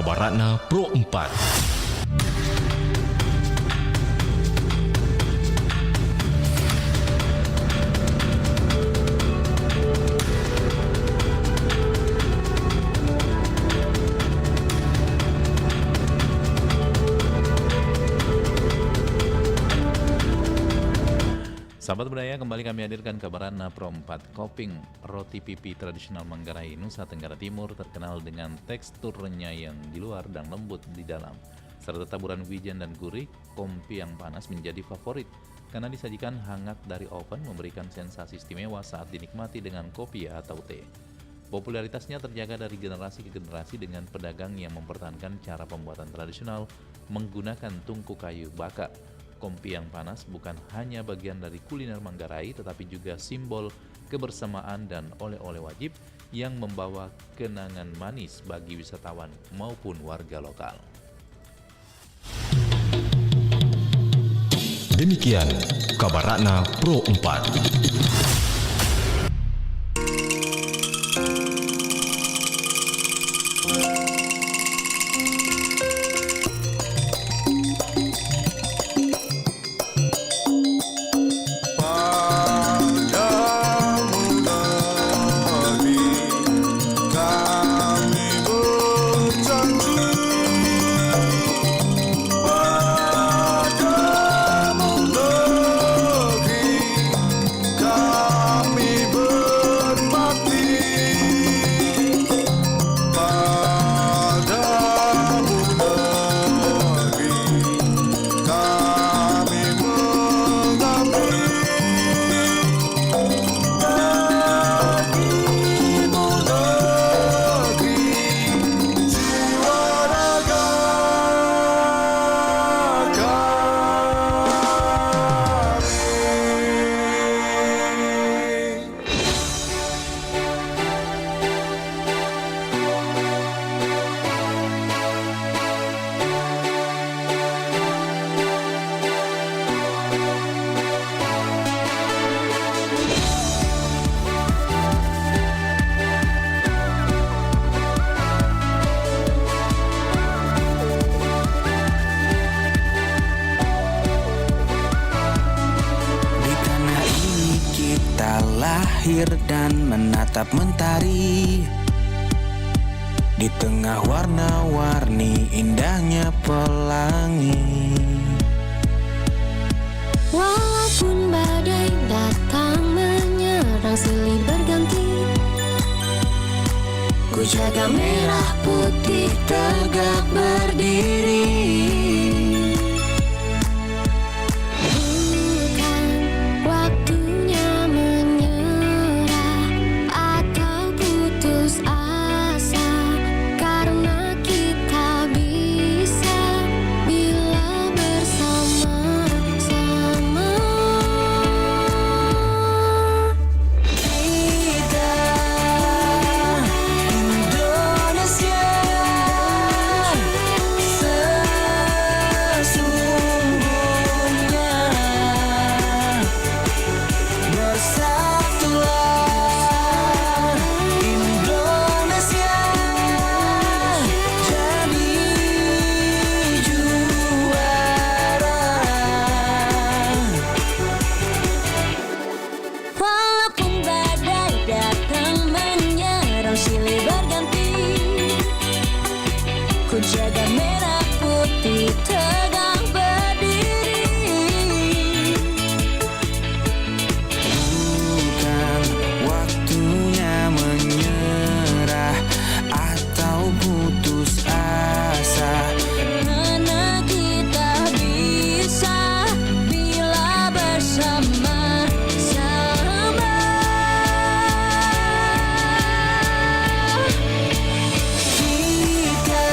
Kabaratna Pro 4. Sahabat budaya, kembali kami hadirkan Kabaratna Pro 4. Koping, roti pipi tradisional Manggarai, Nusa Tenggara Timur, terkenal dengan teksturnya yang di luar dan lembut di dalam. Serta taburan wijen dan gurih, kopi yang panas menjadi favorit karena disajikan hangat dari oven, memberikan sensasi istimewa saat dinikmati dengan kopi atau teh. Popularitasnya terjaga dari generasi ke generasi dengan pedagang yang mempertahankan cara pembuatan tradisional menggunakan tungku kayu bakar. Kopi yang panas bukan hanya bagian dari kuliner Manggarai, tetapi juga simbol kebersamaan dan oleh-oleh wajib yang membawa kenangan manis bagi wisatawan maupun warga lokal. Demikian Kabaratna Pro 4. Lahir dan menatap mentari di tengah warna-warni indahnya pelangi. Walaupun badai datang menyerang silih berganti, ku jaga merah putih tegak berdiri. Ku jaga merah putih tegak berdiri. Bukan waktunya menyerah atau putus asa, Karena kita bisa bila bersama-sama. kita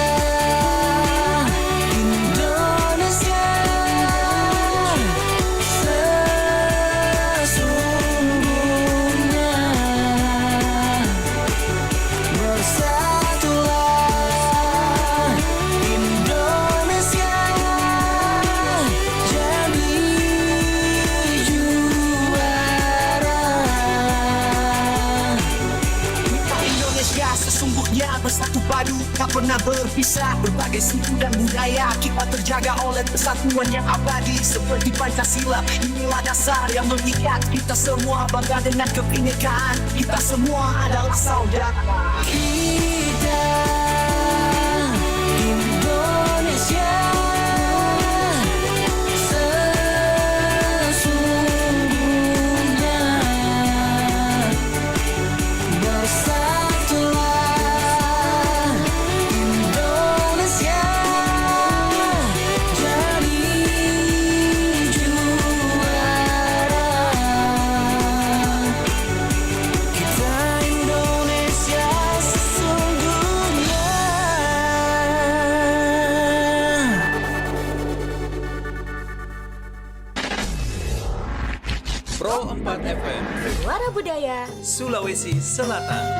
berpisah. Berbagai suku dan budaya kita terjaga oleh persatuan yang abadi seperti Pancasila. Inilah dasar yang mengikat kita semua, bangga dengan kebinekaan. Kita semua adalah saudara. Kita Indonesia sesungguhnya, bersatulah Indonesia jadi juara. Kita Indonesia sesungguhnya. Pro 4 FM Suara Budaya Sulawesi Selatan.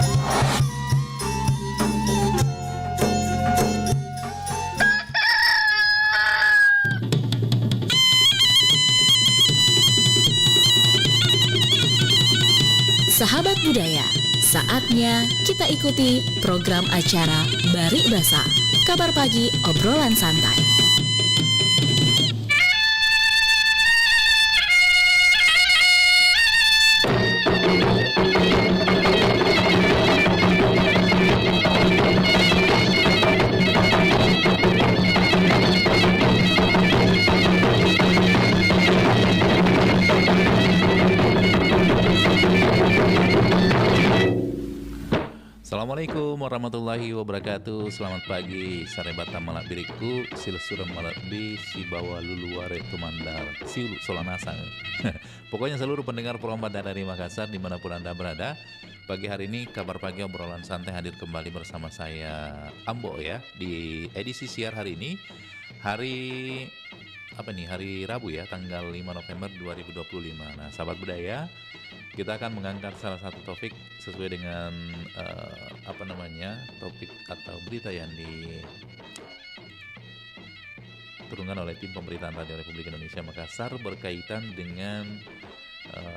Sahabat budaya, saatnya kita ikuti program acara Barik Basa, kabar pagi obrolan santai. Assalamualaikum warahmatullahi wabarakatuh. Selamat pagi. Sarebata malak biriku silsuram malak bi si bawa luluare tumandal si solanasa. Pokoknya seluruh pendengar Pro 4 dari Makassar dimanapun Anda berada, pagi hari ini kabar pagi obrolan santai hadir kembali bersama saya Ambo ya di edisi siar hari ini. Hari Rabu ya, tanggal 5 November 2025. Nah, sahabat budaya, kita akan mengangkat salah satu topik sesuai dengan topik atau berita yang diturunkan oleh tim pemberitaan Radio Republik Indonesia Makassar berkaitan dengan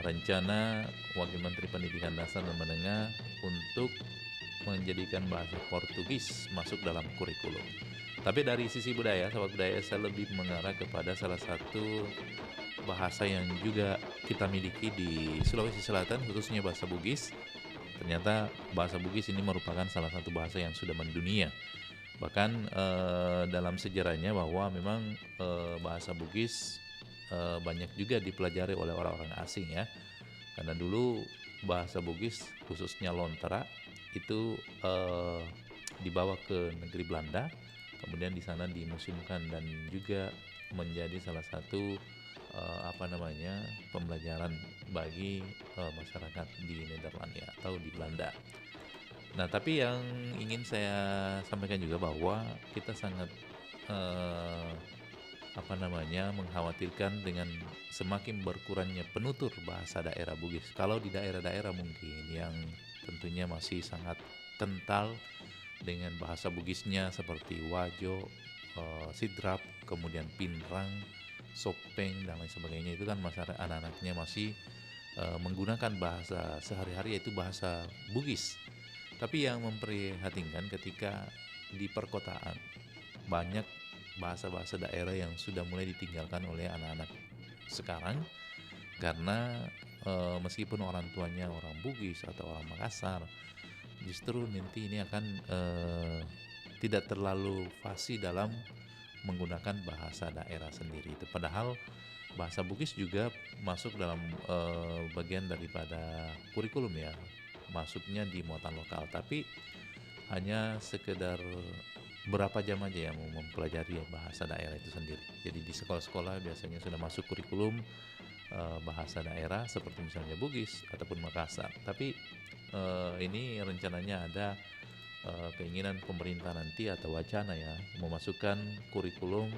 rencana Wakil Menteri Pendidikan Dasar dan Menengah untuk menjadikan bahasa Portugis masuk dalam kurikulum. Tapi dari sisi budaya, sahabat budaya, saya lebih mengarah kepada salah satu bahasa yang juga kita miliki di Sulawesi Selatan, khususnya bahasa Bugis. Ternyata bahasa Bugis ini merupakan salah satu bahasa yang sudah mendunia. Bahkan dalam sejarahnya bahwa memang bahasa Bugis banyak juga dipelajari oleh orang-orang asing ya. Karena dulu bahasa Bugis, khususnya Lontera, itu dibawa ke negeri Belanda. Kemudian di sana dimuseumkan dan juga menjadi salah satu pembelajaran bagi masyarakat di Nederlandia atau di Belanda. Nah, tapi yang ingin saya sampaikan juga bahwa kita sangat mengkhawatirkan dengan semakin berkurangnya penutur bahasa daerah Bugis. Kalau di daerah-daerah mungkin yang tentunya masih sangat kental dengan bahasa Bugisnya seperti Wajo, Sidrap, kemudian Pinrang, Sopeng dan lain sebagainya, itu kan masyarakat anak-anaknya masih menggunakan bahasa sehari-hari yaitu bahasa Bugis. Tapi yang memprihatinkan ketika di perkotaan banyak bahasa-bahasa daerah yang sudah mulai ditinggalkan oleh anak-anak sekarang karena meskipun orang tuanya orang Bugis atau orang Makassar, justru nanti ini akan tidak terlalu fasih dalam menggunakan bahasa daerah sendiri. Padahal bahasa Bugis juga masuk dalam bagian daripada kurikulum ya, masuknya di muatan lokal, tapi hanya sekedar berapa jam aja yang mau mempelajari bahasa daerah itu sendiri. Jadi di sekolah-sekolah biasanya sudah masuk kurikulum bahasa daerah seperti misalnya Bugis ataupun Makassar, tapi ini rencananya ada keinginan pemerintah nanti atau wacana ya memasukkan kurikulum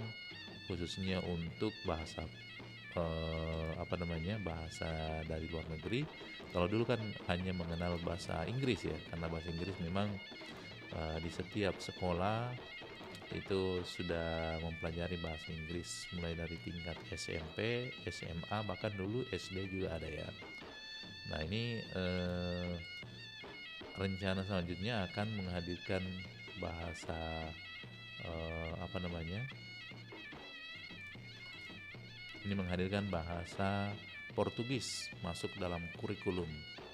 khususnya untuk bahasa bahasa dari luar negeri. Kalau dulu kan hanya mengenal bahasa Inggris ya, karena bahasa Inggris memang di setiap sekolah itu sudah mempelajari bahasa Inggris mulai dari tingkat SMP, SMA, bahkan dulu SD juga ada ya. Nah ini rencana selanjutnya akan menghadirkan bahasa apa namanya? Ini menghadirkan bahasa Portugis masuk dalam kurikulum,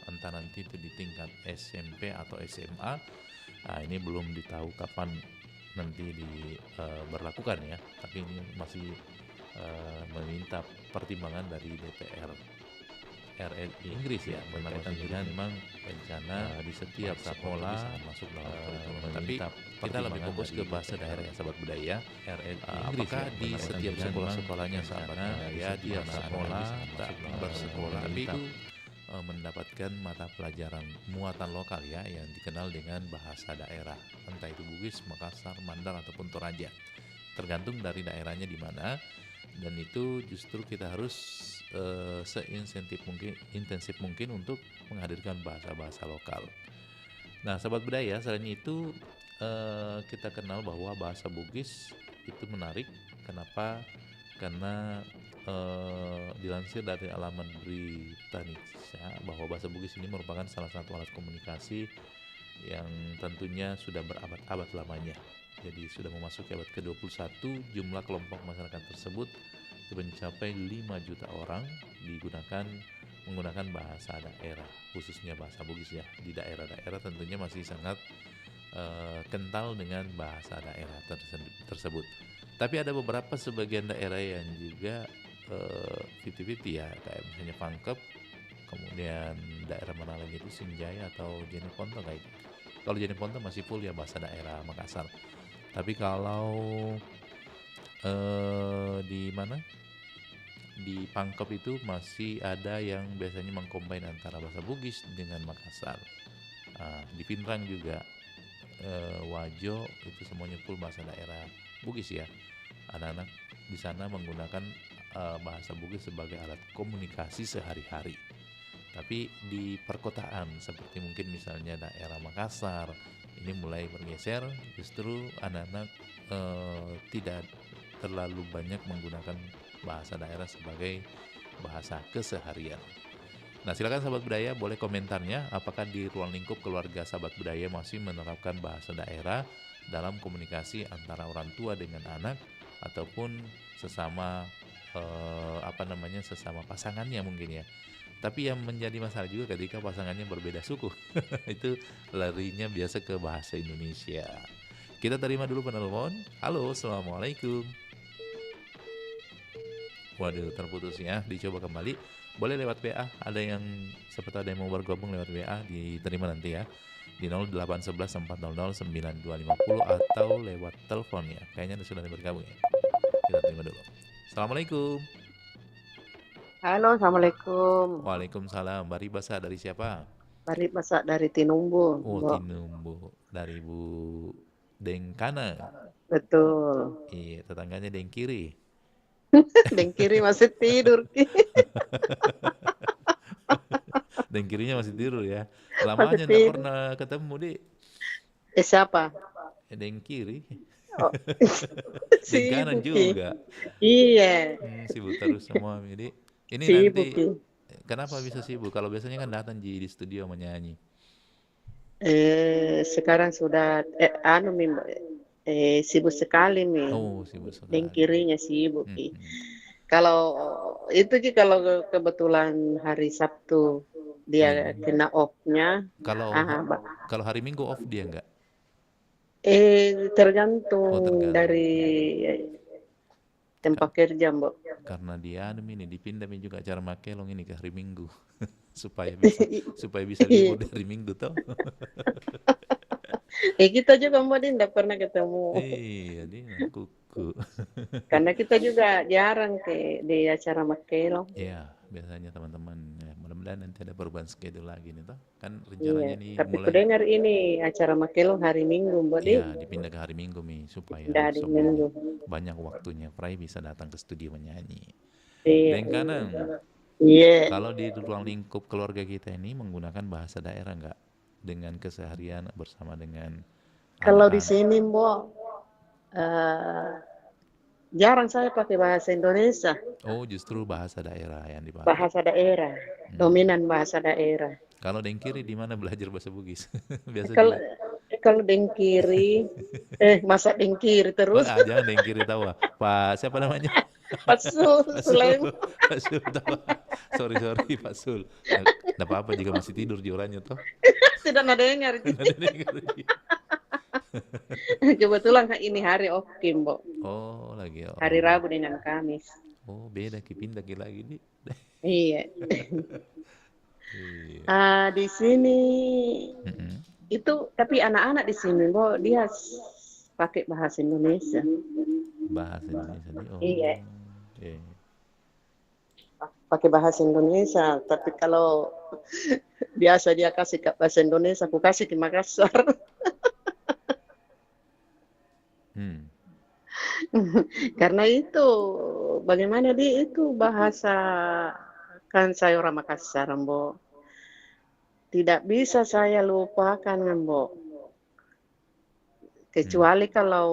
entah nanti itu di tingkat SMP atau SMA. Nah, ini belum ditahu kapan nanti diberlakukan ya, tapi ini masih meminta pertimbangan dari DPR RRI Inggris ya, berkaitan dengan memang rencana di setiap sekolah masuk dalam kurikulum. Tapi kita lebih fokus ke bahasa daerah ya, sahabat budaya. RRI Inggris apakah ya, di setiap sekolah-sekolahnya sahabat budaya di sekolah tak bersekolah, tapi itu mendapatkan mata pelajaran muatan lokal ya, yang dikenal dengan bahasa daerah, entah itu Bugis, Makassar, Mandar ataupun Toraja, tergantung dari daerahnya di mana. Dan itu justru kita harus intensif mungkin untuk menghadirkan bahasa-bahasa lokal. Nah, sahabat budaya, selain itu kita kenal bahwa bahasa Bugis itu menarik. Kenapa? Karena dilansir dari alaman Britannica bahwa bahasa Bugis ini merupakan salah satu alat komunikasi yang tentunya sudah berabad-abad lamanya. Jadi sudah memasuki abad ke-21, jumlah kelompok masyarakat tersebut itu mencapai 5 juta orang menggunakan bahasa daerah, khususnya bahasa Bugis ya. Di daerah-daerah tentunya masih sangat kental dengan bahasa daerah tersebut. Tapi ada beberapa sebagian daerah yang juga 50-50 ya, kayak misalnya Pangkep, kemudian daerah mana lagi itu Sinjaya atau Jeneponto kayak gitu. Kalau Jeneponto masih full ya bahasa daerah Makassar. Tapi kalau di mana? Di Pangkep itu masih ada yang biasanya mengcombine antara bahasa Bugis dengan Makassar. Di Pinrang juga, Wajo itu semuanya full bahasa daerah Bugis ya. Anak-anak di sana menggunakan bahasa Bugis sebagai alat komunikasi sehari-hari. Tapi di perkotaan seperti mungkin misalnya daerah Makassar ini mulai bergeser, justru anak-anak tidak terlalu banyak menggunakan bahasa daerah sebagai bahasa keseharian. Nah, silakan sahabat budaya boleh komentarnya, apakah di ruang lingkup keluarga sahabat budaya masih menerapkan bahasa daerah dalam komunikasi antara orang tua dengan anak ataupun sesama sesama pasangannya mungkin ya. Tapi yang menjadi masalah juga ketika pasangannya berbeda suku. Itu larinya biasa ke bahasa Indonesia. Kita terima dulu penelpon. Halo, assalamualaikum. Waduh, terputus ya. Dicoba kembali. Boleh lewat WA. Ada yang seperti ada yang mau bergabung lewat WA, diterima nanti ya. Di 0811 400 9250 atau lewat telepon ya. Kayaknya sudah bergabung ya. Kita terima dulu. Assalamualaikum. Halo, assalamualaikum. Waalaikumsalam. Bari Basa dari siapa? Bari Basa dari Tinumbu. Oh, Mbok. Tinumbu. Dari Bu Dengkana. Betul. Iya, tetangganya Deng Kiri. Deng kiri masih tidur. Deng Kirinya masih tidur ya. Lamanya Masih nggak tidur. pernah ketemu deh. Siapa? Deng Kiri. Oh. Deng kanan Sibuk, Ki. juga. Iya. Sibuk terus semua. Jadi ini Sibuk, nanti Ki. kenapa bisa sibuk? Kalau biasanya kan datang di studio menyanyi. Sekarang sudah sibuk sekali nih. Oh, sibuk sekali. Deng kirinya sibuk, Ki. Hmm. Kalau itu Ki, kalau kebetulan hari Sabtu dia kena off-nya. Kalau Mbak. kalau hari Minggu off dia enggak? Tergantung Oh, tergantung. dari tempat kerja, Mbak. Karena dia ini dipindah juga acara makelong ini ke hari Minggu supaya bisa libur dari Minggu toh. Kita juga Mbak Din tidak pernah ketemu. Iya, dia kuku. Karena kita juga jarang di acara makelong. Iya, biasanya teman-teman. Ya, mudah-mudahan nanti ada perubahan schedule lagi nih toh. Kan rencananya nih Tapi mulai ku dengar ini acara makelong hari Minggu, Mbak Din. ya dipindah ke hari Minggu nih supaya Pindah hari semua Minggu. banyak waktunya Prai bisa datang ke studio menyanyi. Iya. Dan kanan, Iya. kalau di ruang lingkup keluarga kita ini menggunakan bahasa daerah enggak dengan keseharian bersama dengan Kalau di anak-anak? sini, Mbak, jarang saya pakai bahasa Indonesia. Oh, justru bahasa daerah yang dipakai. Bahasa daerah, dominan bahasa daerah. Kalau Deng Kiri di mana belajar bahasa Bugis? Biasa Kalau juga. kalau dengkiri, masa dengkiri Oh, terus. jangan yang kiri tahu. Pak siapa namanya? Pak Sulaiman. Pak Sul tahu. Sorry Pak Sul. Nggak apa-apa jika masih tidur orangnya toh. Tidak ada dengar. Nggak dengar. Kebetulan ini hari off Kim, Bo. Oh lagi. Oh. Hari Rabu dengan Kamis. Oh beda pindah lagi nih. Iya. Iya. Di sini Mm-mm. itu tapi anak-anak di sini, Bo, dia pakai bahasa Indonesia. Bahasa Indonesia nih. Oh. Iya. Iya. Pakai bahasa Indonesia, tapi kalau biasa dia kasih ke bahasa Indonesia, aku kasih ke Makassar. Karena itu bagaimana dia itu bahasa, kan saya orang Makassar, Mbok. Tidak bisa saya lupakan, Mbok. Kecuali kalau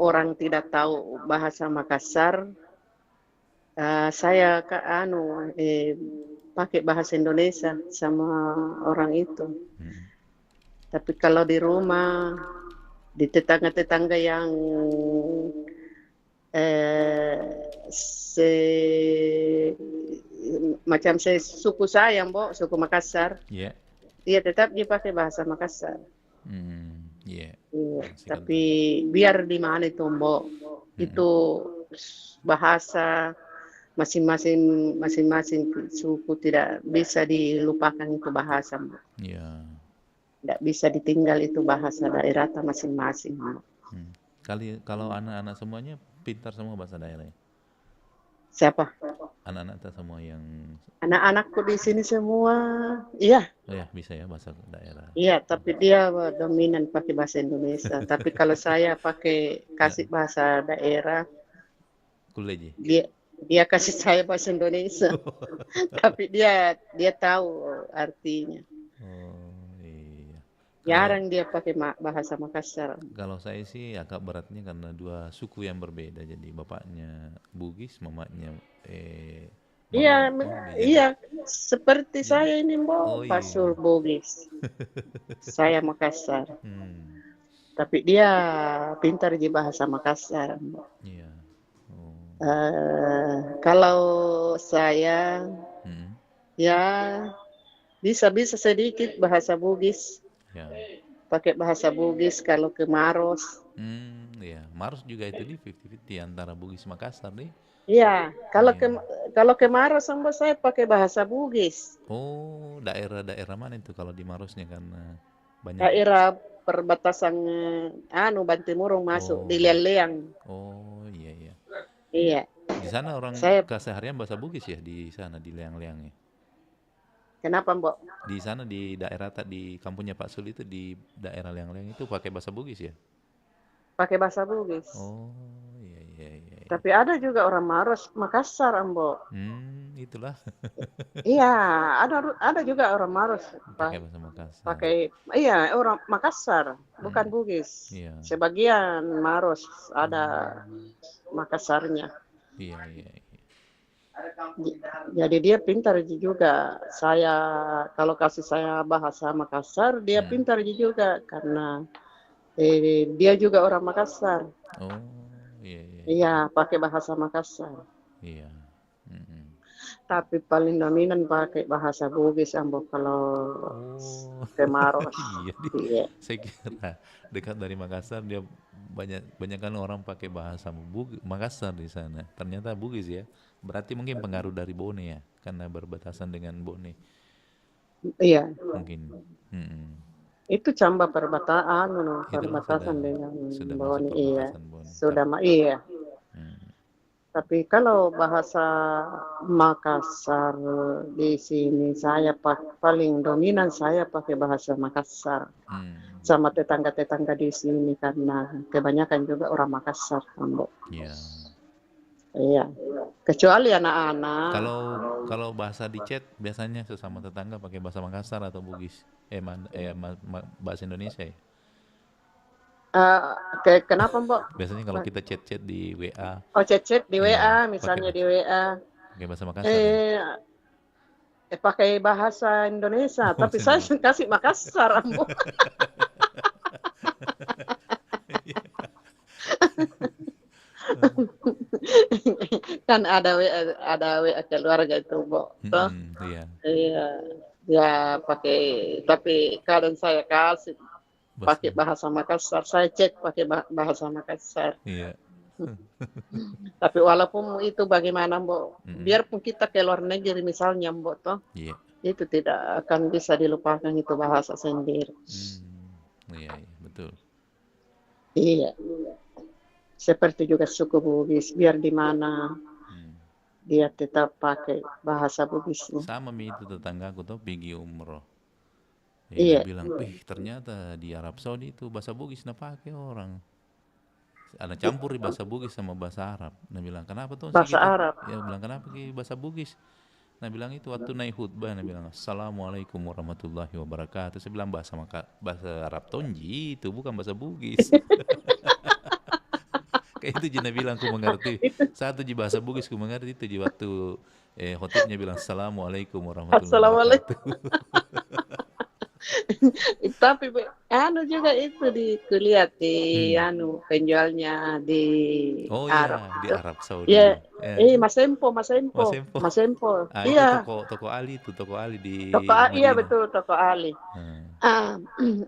orang tidak tahu bahasa Makassar, saya pakai bahasa Indonesia sama orang itu. Tapi kalau di rumah, di tetangga-tetangga yang macam suku saya, Mbok, suku Makassar, Iya. dia tetap dia pakai bahasa Makassar. Iya. Iya, tapi biar di mana itu, Mbok, itu bahasa masing-masing suku tidak bisa dilupakan itu bahasa, Mbok. Iya. Tidak bisa ditinggal itu bahasa daerah masing-masing, Mbok. Kalau anak-anak semuanya pintar semua bahasa daerah ya? Siapa? Anak-anak semua yang Anak-anakku di sini semua, iya. oh ya bisa ya bahasa daerah. Iya, tapi dia dominan pakai bahasa Indonesia. Tapi kalau saya pakai kasih bahasa daerah, Kuleji. dia kasih saya bahasa Indonesia. Tapi dia tahu artinya. Oh iya. Jarang dia pakai bahasa Makassar. Kalau saya sih agak beratnya karena dua suku yang berbeda. Jadi bapaknya Bugis, mamanya Iya, Beda. iya. Seperti saya ini, Mbok, Oh, iya. Pasul Bugis. Saya Makassar. Hmm, Tapi dia pintar di bahasa Makassar, Mbok. iya. Oh. Kalau saya Hmm, ya bisa sedikit bahasa Bugis, ya. pakai bahasa Bugis kalau ke Maros. Iya. Maros juga itu di 50-50 antara Bugis Makassar nih. Iya, Iya. kalau ke Maros sama saya pakai bahasa Bugis. Oh, daerah-daerah mana itu kalau di Marosnya karena banyak. Daerah perbatasan Bantimurung masuk Oh. di Leang. Oh, iya iya. Iya. Di sana orang Saya- keseharian bahasa Bugis ya di sana di Leang-Leang ya. Kenapa, Mbok? Di sana di daerah di kampungnya Pak Sul itu di daerah Leang-Leang itu pakai bahasa Bugis ya. Pakai bahasa Bugis. Oh, iya iya iya. Iya. Tapi ada juga orang Maros, Makassar, Mbok. Itulah Iya, ada juga orang Maros pakai bahasa Makassar. iya, orang Makassar, bukan Bugis. Iya. Sebagian Maros ada Makassarnya. Iya iya. Iya. Jadi dia pintar juga. Saya kalau kasih saya bahasa Makassar, dia pintar juga karena dia juga orang Makassar. Oh, iya iya. Iya, pakai bahasa Makassar. Iya. Mm-mm. Tapi paling dominan pakai bahasa Bugis, Mbok, kalau Oh. ke Maros. Iya, Iya. saya kira dekat dari Makassar dia banyak kan orang pakai bahasa Makassar di sana. Ternyata Bugis ya. Berarti mungkin pengaruh dari Bone ya, karena berbatasan dengan Bone Iya. mungkin. Mm-mm. Itu camba perbatasan, perbatasan sudah- dengan sudah Bone. masuk Iya. perbatasan Bone. Sudah, iya. Hmm. Tapi kalau bahasa Makassar di sini saya paling dominan saya pakai bahasa Makassar sama tetangga-tetangga di sini karena kebanyakan juga orang Makassar, Mbok. Iya. Iya. Kecuali anak-anak. Kalau bahasa di chat biasanya sesama tetangga pakai bahasa Makassar atau Bugis? Bahasa Indonesia ya. Kenapa, Mbok? Biasanya kalau kita chat di WA Oh, chat di WA, Iya, misalnya pakai- di WA. pakai bahasa Makassar. Ya? Pakai bahasa Indonesia, Oh, tapi saya kasih Makassar, Mbok. Kan ada WA keluarga itu, Mbok. Toh? Iya. Iya. Ya pakai, tapi kadang saya kasih pakai bahasa Makassar. Saya cek pakai bahasa Makassar. Iya. Tapi walaupun itu bagaimana, Mbok, biarpun kita ke luar negeri misalnya, Mbok, toh, Iya. itu tidak akan bisa dilupakan itu bahasa sendiri. Iya, betul. Iya. Seperti juga suku Bugis, biar di mana dia tetap pakai bahasa Bugisnya. Sama itu tetanggaku tuh pergi umroh. Iya. Dia bilang, ternyata di Arab Saudi itu bahasa Bugis nah pakai orang. Ada campur di bahasa Bugis sama bahasa Arab. Nah bilang, kenapa tuh? Bahasa Arab. Ya bilang, kenapa ke bahasa Bugis? Nah bilang itu waktu naik khutbah, nah bilang, Assalamualaikum warahmatullahi wabarakatuh. Saya bilang bahasa Arab Tonji itu bukan bahasa Bugis. Kayak itu Jina bilang, ku mengerti. Satu di bahasa Bugis ku mengerti itu di waktu khotibnya bilang, Assalamualaikum warahmatullahi wabarakatuh. Tapi anu juga itu di kuliah di anu penjualnya di Arab. Iya, di Arab Saudi. Iya. Mas Sempo. Iya. Itu toko Ali itu, toko Ali di Iya betul, toko Ali.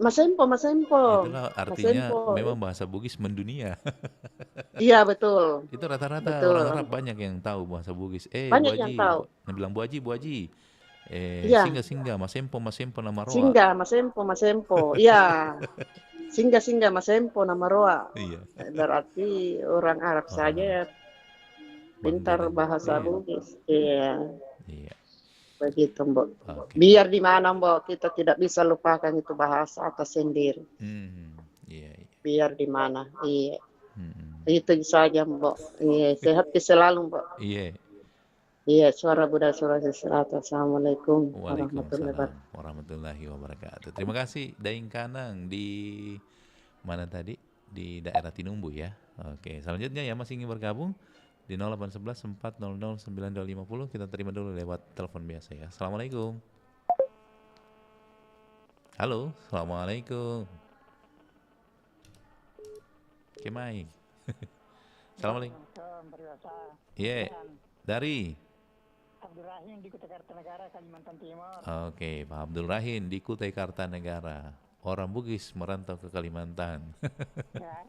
Mas Sempo. Itulah artinya memang bahasa Bugis mendunia. Iya betul. Itu rata-rata orang Arab banyak yang tahu bahasa Bugis. Banyak yang tahu. Nah, bilang Bu Haji. Iya. Singgah, Mas Sempo nama Roa. Singgah, Mas Sempo. Iya. Singgah, Mas Sempo nama Roa. Iya. Berarti orang Arab saja ya pintar bahasa Bugis. Iya. Begitu, Mbok. Okay. Biar di mana, Mbok, kita tidak bisa lupakan itu bahasa atas sendiri. Iya. Biar di mana. Iya. Itu saja, Mbok. Iya, sehat selalu, Mbok. Iya. Iya, suara Buddha Sulawesi Selatan. Assalamualaikum Waalaikumsalam warahmatullahi wabarakatuh. Terima kasih Daeng Kanang di mana tadi? Di daerah Tinumbu ya. Oke, selanjutnya ya masih ingin bergabung di 0811 400 9250. Kita terima dulu lewat telepon biasa ya. Assalamualaikum. Halo, assalamualaikum. Kemai. Assalamualaikum. Iya, dari Abdul Rahim di Kutai Kartanegara, Kalimantan Timur. Oke, Pak Abdul Rahim di Kutai Kartanegara. Orang Bugis merantau ke Kalimantan. Ya.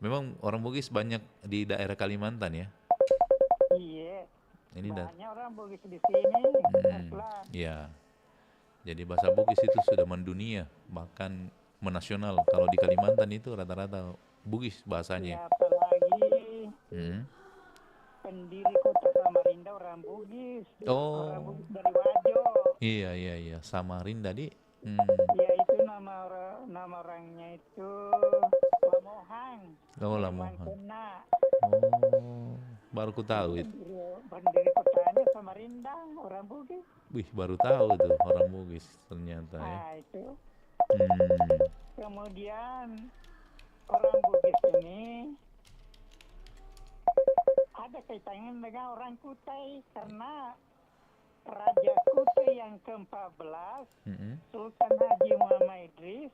Memang orang Bugis banyak di daerah Kalimantan ya? Iya. Ini banyak orang Bugis di sini. Iya. Jadi bahasa Bugis itu sudah mendunia, bahkan menasional. Kalau di Kalimantan itu rata-rata Bugis bahasanya. Ya, apalagi pendiri kota Samarinda orang Bugis. Orang Bugis dari Wajo. Iya. Samarinda di. Ya itu nama orangnya itu Lamohang. Lamohang. Baru ku tahu itu. Pendiri kotanya Samarinda orang Bugis. Wih, baru tahu tuh orang Bugis ternyata ya. Nah itu. Kemudian orang Bugis ini ada kaitannya dengan orang Kutai karena Raja Kutai yang ke-14 Sultan Haji Muhammad Idris,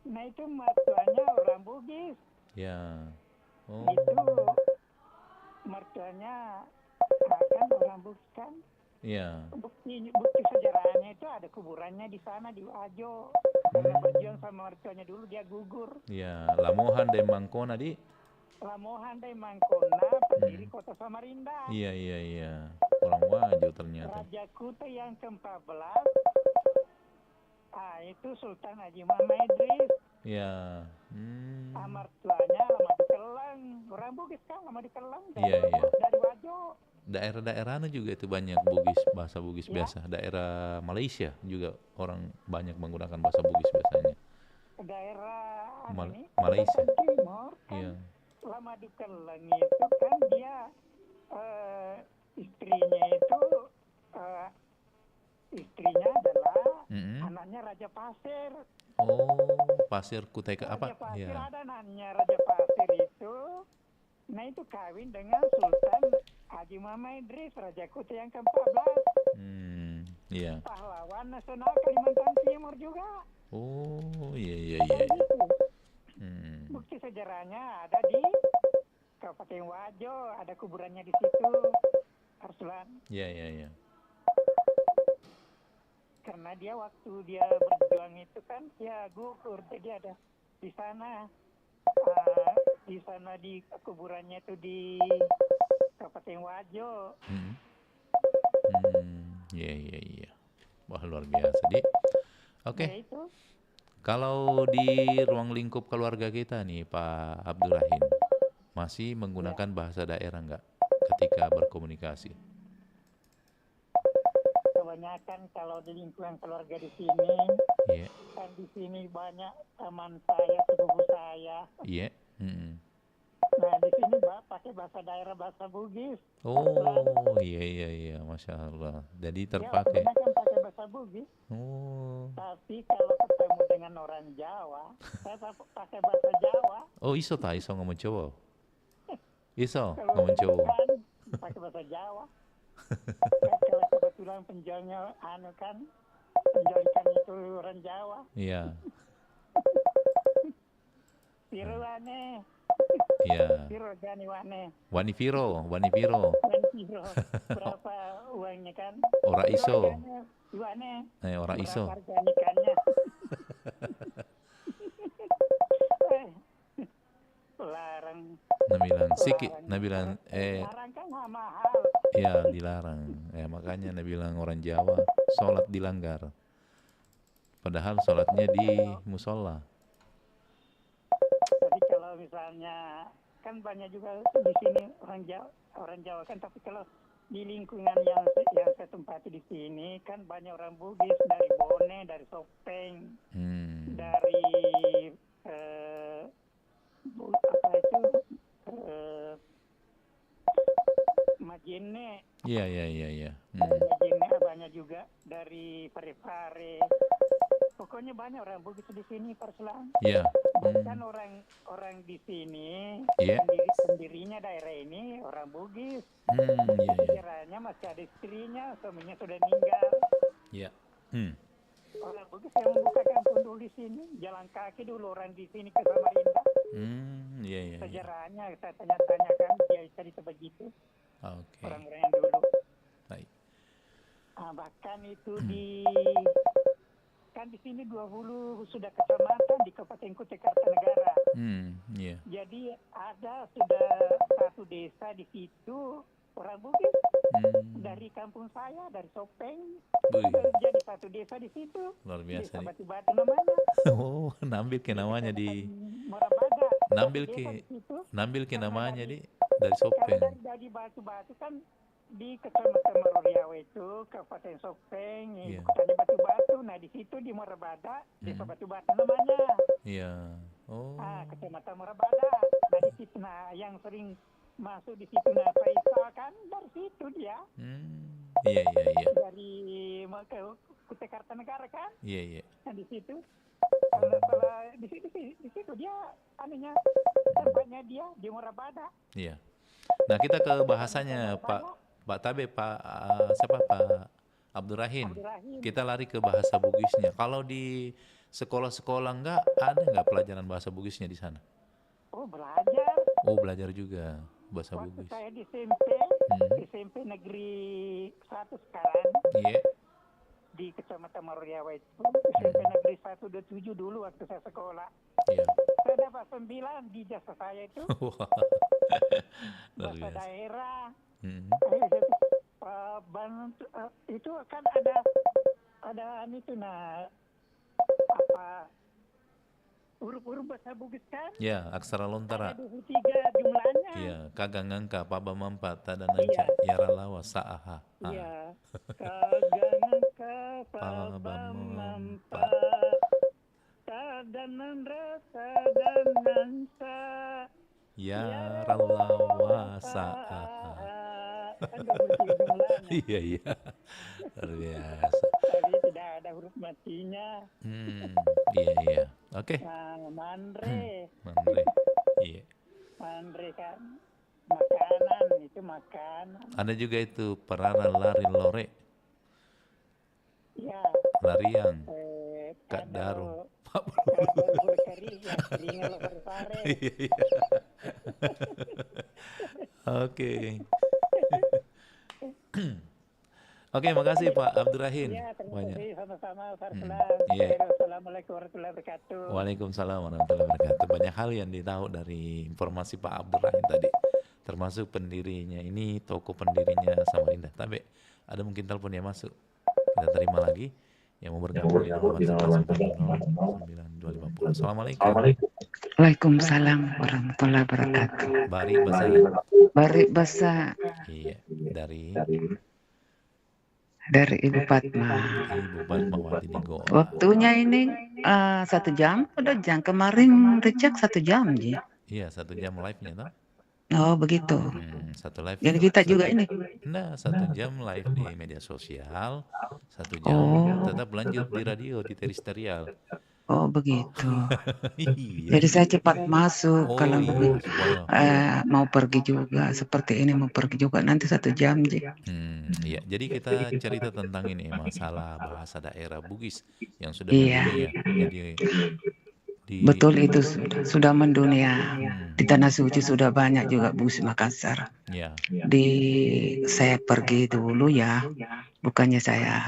nah itu mertuanya orang Bugis. Ya. Itu mertuanya kan orang Bugis kan. Iya. Bukti sejarahnya itu ada kuburannya di sana di Wajo. Karena berjuang sama mertuanya dulu dia gugur. Iya, Lamohan dan Mangkona di. Lamohan dan Mangkona pendiri kota Samarinda. Iya. Orang Wajo ternyata. Raja Kutai yang ke-14 itu Sultan Haji Muhammad Idris. Iya. Mertuanya lama di Kelang. Orang Bugis kan lama di Kelang. Iya. Dari Wajo. Daerah-daerahnya juga itu banyak Bugis, bahasa Bugis biasa. Daerah Malaysia juga orang banyak menggunakan bahasa Bugis biasanya. Daerah Malaysia. Timur kan. Iya. Lama di Kelang itu kan dia istrinya adalah anaknya Raja Pasir. Pasir Kutai apa? Raja Pasir ya. ada anaknya Raja Pasir itu. Nah itu kawin dengan Sultan Haji Muhammad Idris, Raja Kutai yang ke-14. Iya. Pahlawan nasional Kalimantan Timur juga. Iya. Bukti sejarahnya ada di Kabupaten Wajo, ada kuburannya di situ, Arslan. Iya. Karena dia waktu dia berjuang itu kan ya gugur, jadi ada di sana. Di sana di kuburannya itu di Kabupaten Wajo. Iya. Wah, luar biasa, Di. Oke. Ya itu. Kalau di ruang lingkup keluarga kita nih, Pak Abdurrahim, masih menggunakan bahasa daerah nggak ketika berkomunikasi? Kebanyakan kalau di lingkungan keluarga di sini, Iya. kan di sini banyak teman saya, sepupu saya. Iya. Nah di sini pakai bahasa daerah, bahasa Bugis. Oh, iya, Masya Allah. Jadi terpakai. Ya, kebanyakan pakai bahasa Bugis. Oh. Tapi kalau ketemu dengan orang Jawa, saya pakai bahasa Jawa. Oh, iso ngomong Jawa. Iso Kalau ngomong Jawa. kan, pakai bahasa Jawa. Kalau kebetulan penjualnya penjual ikan itu orang Jawa. Iya. Piruane. Iya. Piro jani wane. Wani Viro. Piro. Berapa uangnya kan? Ora iso. Wane. Ora iso. Berapa harga ikannya? Larang. Nabilang sikit, nabilang Larang kan mahal. ya dilarang. Makanya nabilang orang Jawa sholat dilanggar. Padahal sholatnya di musola. Jadi kalau misalnya kan banyak juga di sini orang Jawa kan, tapi kalau di lingkungan yang saya tempati di sini kan banyak orang Bugis dari Bone, dari Sopeng, dari Majene. Iya. Majene banyak juga dari Parepare. Pokoknya banyak orang Bugis di sini, Perslan. Iya. Bahkan orang di sini sendirinya daerah ini orang Bugis. Iya. Kiranya masih ada istrinya, suaminya sudah meninggal. Iya. Orang Bugis yang membuka kampung dulu di sini, jalan kaki dulu orang di sini ke Samarinda. Iya. Sejarahnya saya tanya-tanyakan dia cerita begitu. Oke. Orang-orang yang dulu. Baik. Bahkan itu kan di sini 20 sudah kecamatan di Kabupaten Kutai Kartanegara. Iya. Jadi ada sudah satu desa di situ orang Bugis dari kampung saya, dari Sopeng, jadi satu desa di situ. Luar biasa Desa nih. Batu-Batu namanya. Oh, nambil ke namanya di Morabada. nambil ke namanya dari Sopeng. Kalau dari Batu-Batu kan di Kecamatan Maruriawe itu Kabupaten Sopeng, kotanya Batu-Batu. Nah di situ di Morabada desa Batu-Batu namanya. Iya. Oh. Kecamatan Morabada. Nah di situ, yang sering masuk di situ Faisal kan dari situ dia. Iya. Dari Kutai Kartanegara kan. Iya. Nah di situ. Kalau di situ dia tempatnya dia di Morabada. Iya. Nah kita ke bahasanya Pak Abdurrahim. Kita lari ke bahasa Bugisnya. Kalau di sekolah-sekolah ada nggak pelajaran bahasa Bugisnya di sana? Oh belajar. Oh belajar juga bahasa Waktu Bugis. saya di SMP Negeri 1 sekarang. Iya. Di Kecamatan Maruriawe itu SMP Negeri 127 dulu waktu saya sekolah. Iya. Saya dapat 9 di jasa saya itu. Bahasa daerah. Itu kan ada itu huruf-huruf bahasa Bugis kan? Ya, aksara lontara. Ada 23 jumlahnya. Iya, kagangangka, pabamampa, tadananca, yaralawa, sa'aha. Iya, kagangangka, pabamampa, tadananra, tadananca, yaralawa, sa'aha. Kan 23 jumlahnya. Iya. Luar biasa. Tapi tidak ada huruf matinya. Iya. Oke. Mandre. Iya. Mandre kan makanan, itu makanan. Ada juga itu perara lari lore. Ya. Lariang. Kak Kalau Daru. Kalau kering ya kering sare. Iya. Oke. Oke, makasih Pak Abdurrahim. Ya, terima Banyak. kasih sama-sama. Iya. Assalamualaikum warahmatullahi wabarakatuh. Waalaikumsalam warahmatullahi wabarakatuh. Banyak hal yang ditahu dari informasi Pak Abdurrahim tadi. Termasuk pendirinya. Ini toko pendirinya Samarinda. Tapi ada mungkin telepon yang masuk. Kita terima lagi. Yang mau bergabung di 811 Assalamualaikum. Waalaikumsalam warahmatullahi wabarakatuh. Bari Basa. Bari Basa. Iya, dari Ibu Fatma. Ibu Fatmawati di Goa. Waktunya ini 1 jam, udah jam kemarin recek 1 jam ya. Iya, 1 jam live-nya toh. Oh begitu. 1 live. Jadi kita juga ini. Nah, 1 jam live di media sosial, 1 jam tetap lanjut di radio di Teristerial. Oh begitu. Iya. Jadi saya cepat masuk kalau supaya. mau pergi juga seperti ini mau pergi juga nanti 1 jam aja. Iya, jadi kita cerita tentang ini masalah bahasa daerah Bugis yang sudah Iya. mendunia. Jadi Betul itu sudah mendunia. Di Tanah Suci sudah banyak juga Bugis Makassar. ya. Saya pergi dulu ya, bukannya saya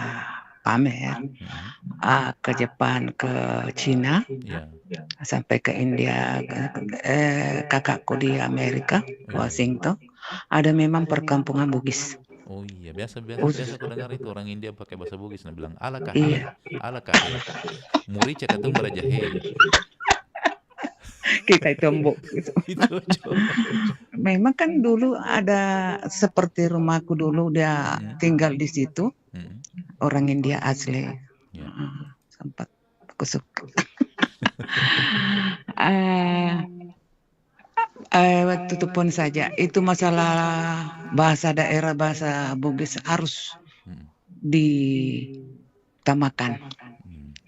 pamer, ke Jepang, ke Cina, Ya. sampai ke India, kakakku di Amerika, Washington, ada memang perkampungan Bugis. Oh iya, biasa aku dengar itu orang India pakai bahasa Bugis, nah bilang alakah, Iya. alakah, muri cakatung berajahe. Kita itu embuk. Itu coba. Memang kan dulu ada seperti rumahku dulu dia tinggal di situ, orang India asli. Sempat aku suka. Waktu itu pun saja itu masalah bahasa daerah bahasa Bugis harus ditamakan.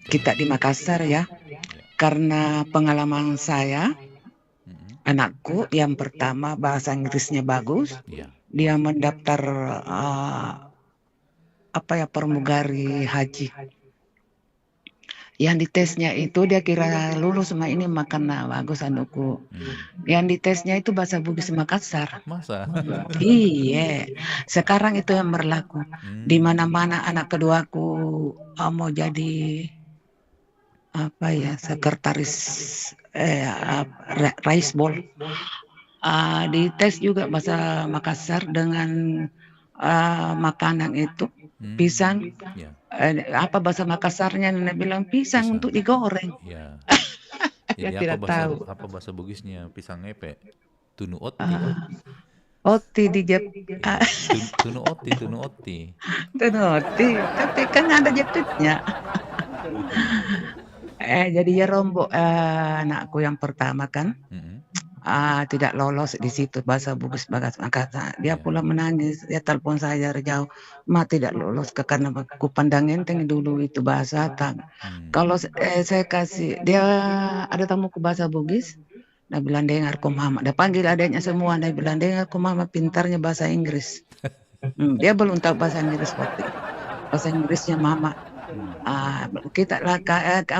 Kita di Makassar ya, karena pengalaman saya, anakku yang pertama bahasa Inggrisnya bagus, dia mendaftar pramugari haji. Yang ditesnya itu dia kira lulus sama ini makanya bagus anakku. Yang ditesnya itu bahasa Bugis Makassar. Masa? Iya, sekarang itu yang berlaku. Di mana-mana anak keduaku mau jadi sekretaris rice bowl. Dites juga bahasa Makassar dengan makanan itu pisang. Apa bahasa Makassarnya? Nenek bilang pisang untuk digoreng. Ya. Dia Jadi tidak tahu. apa bahasa Bugisnya pisang ngepe? Tunu oti. Oti di Jep. Tunu oti. Tunu oti. Tapi kan ada jepitnya. Jadi ya rombok anakku yang pertama kan. Tidak lolos di situ bahasa Bugis Makassar. Dia pula menangis. Dia telepon saya dari jauh. Tidak lolos karena aku pandang enteng dulu itu bahasa Tang. Kalau saya kasih dia ada tamu ke bahasa Bugis. Dia bilang dengar ko mama. Dia panggil adanya semua. Dia bilang dengar ko mama pintarnya bahasa Inggris. Dia belum tahu bahasa Inggris waktu itu. Bahasa Inggrisnya mama. Kita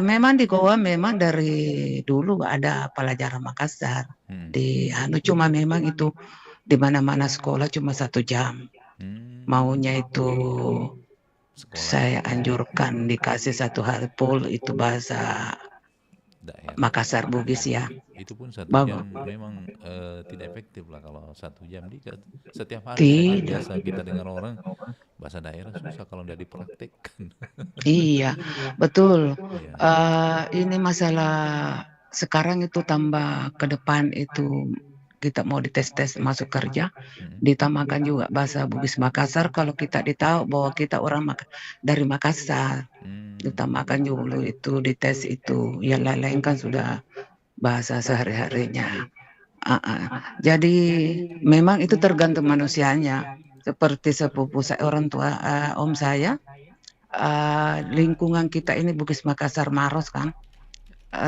memang di Goa memang dari dulu ada pelajaran Makassar cuma memang itu di mana-mana sekolah cuma 1 jam. Maunya itu saya anjurkan dikasih 1 hari full itu bahasa Makassar Bugis ya. Itu pun 1 jam memang tidak efektif lah kalau 1 jam setiap hari biasa kita dengar orang bahasa daerah susah kalau tidak dipraktekkan. Iya, betul. Ini masalah sekarang itu tambah ke depan itu kita mau dites masuk kerja, ditambahkan juga bahasa Bugis Makassar kalau kita ditahu bahwa kita orang dari Makassar. Ditambahkan juga itu dites itu, yang lain-lain kan sudah bahasa sehari-harinya. Jadi memang itu tergantung manusianya. Seperti sepupu saya, orang tua om saya, lingkungan kita ini Bugis Makassar Maros kan.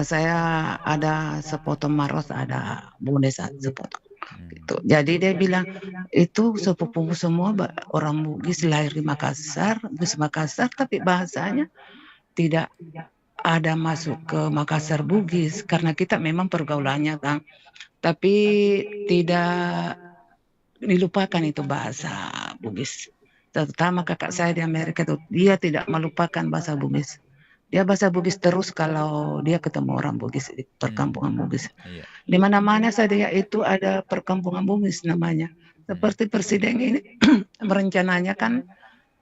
Saya ada sepotong Maros, ada Bunda sepotong. Gitu. Jadi dia bilang itu sepupu semua orang Bugis lahir di Makassar, Bugis Makassar, tapi bahasanya tidak ada masuk ke Makassar Bugis karena kita memang pergaulannya kan, tapi tidak dilupakan itu bahasa Bugis. Terutama kakak saya di Amerika itu, dia tidak melupakan bahasa Bugis. Dia bahasa Bugis terus kalau dia ketemu orang Bugis di perkampungan Bugis. Di mana-mana saja itu ada perkampungan Bugis namanya. Seperti presiden ini rencananya kan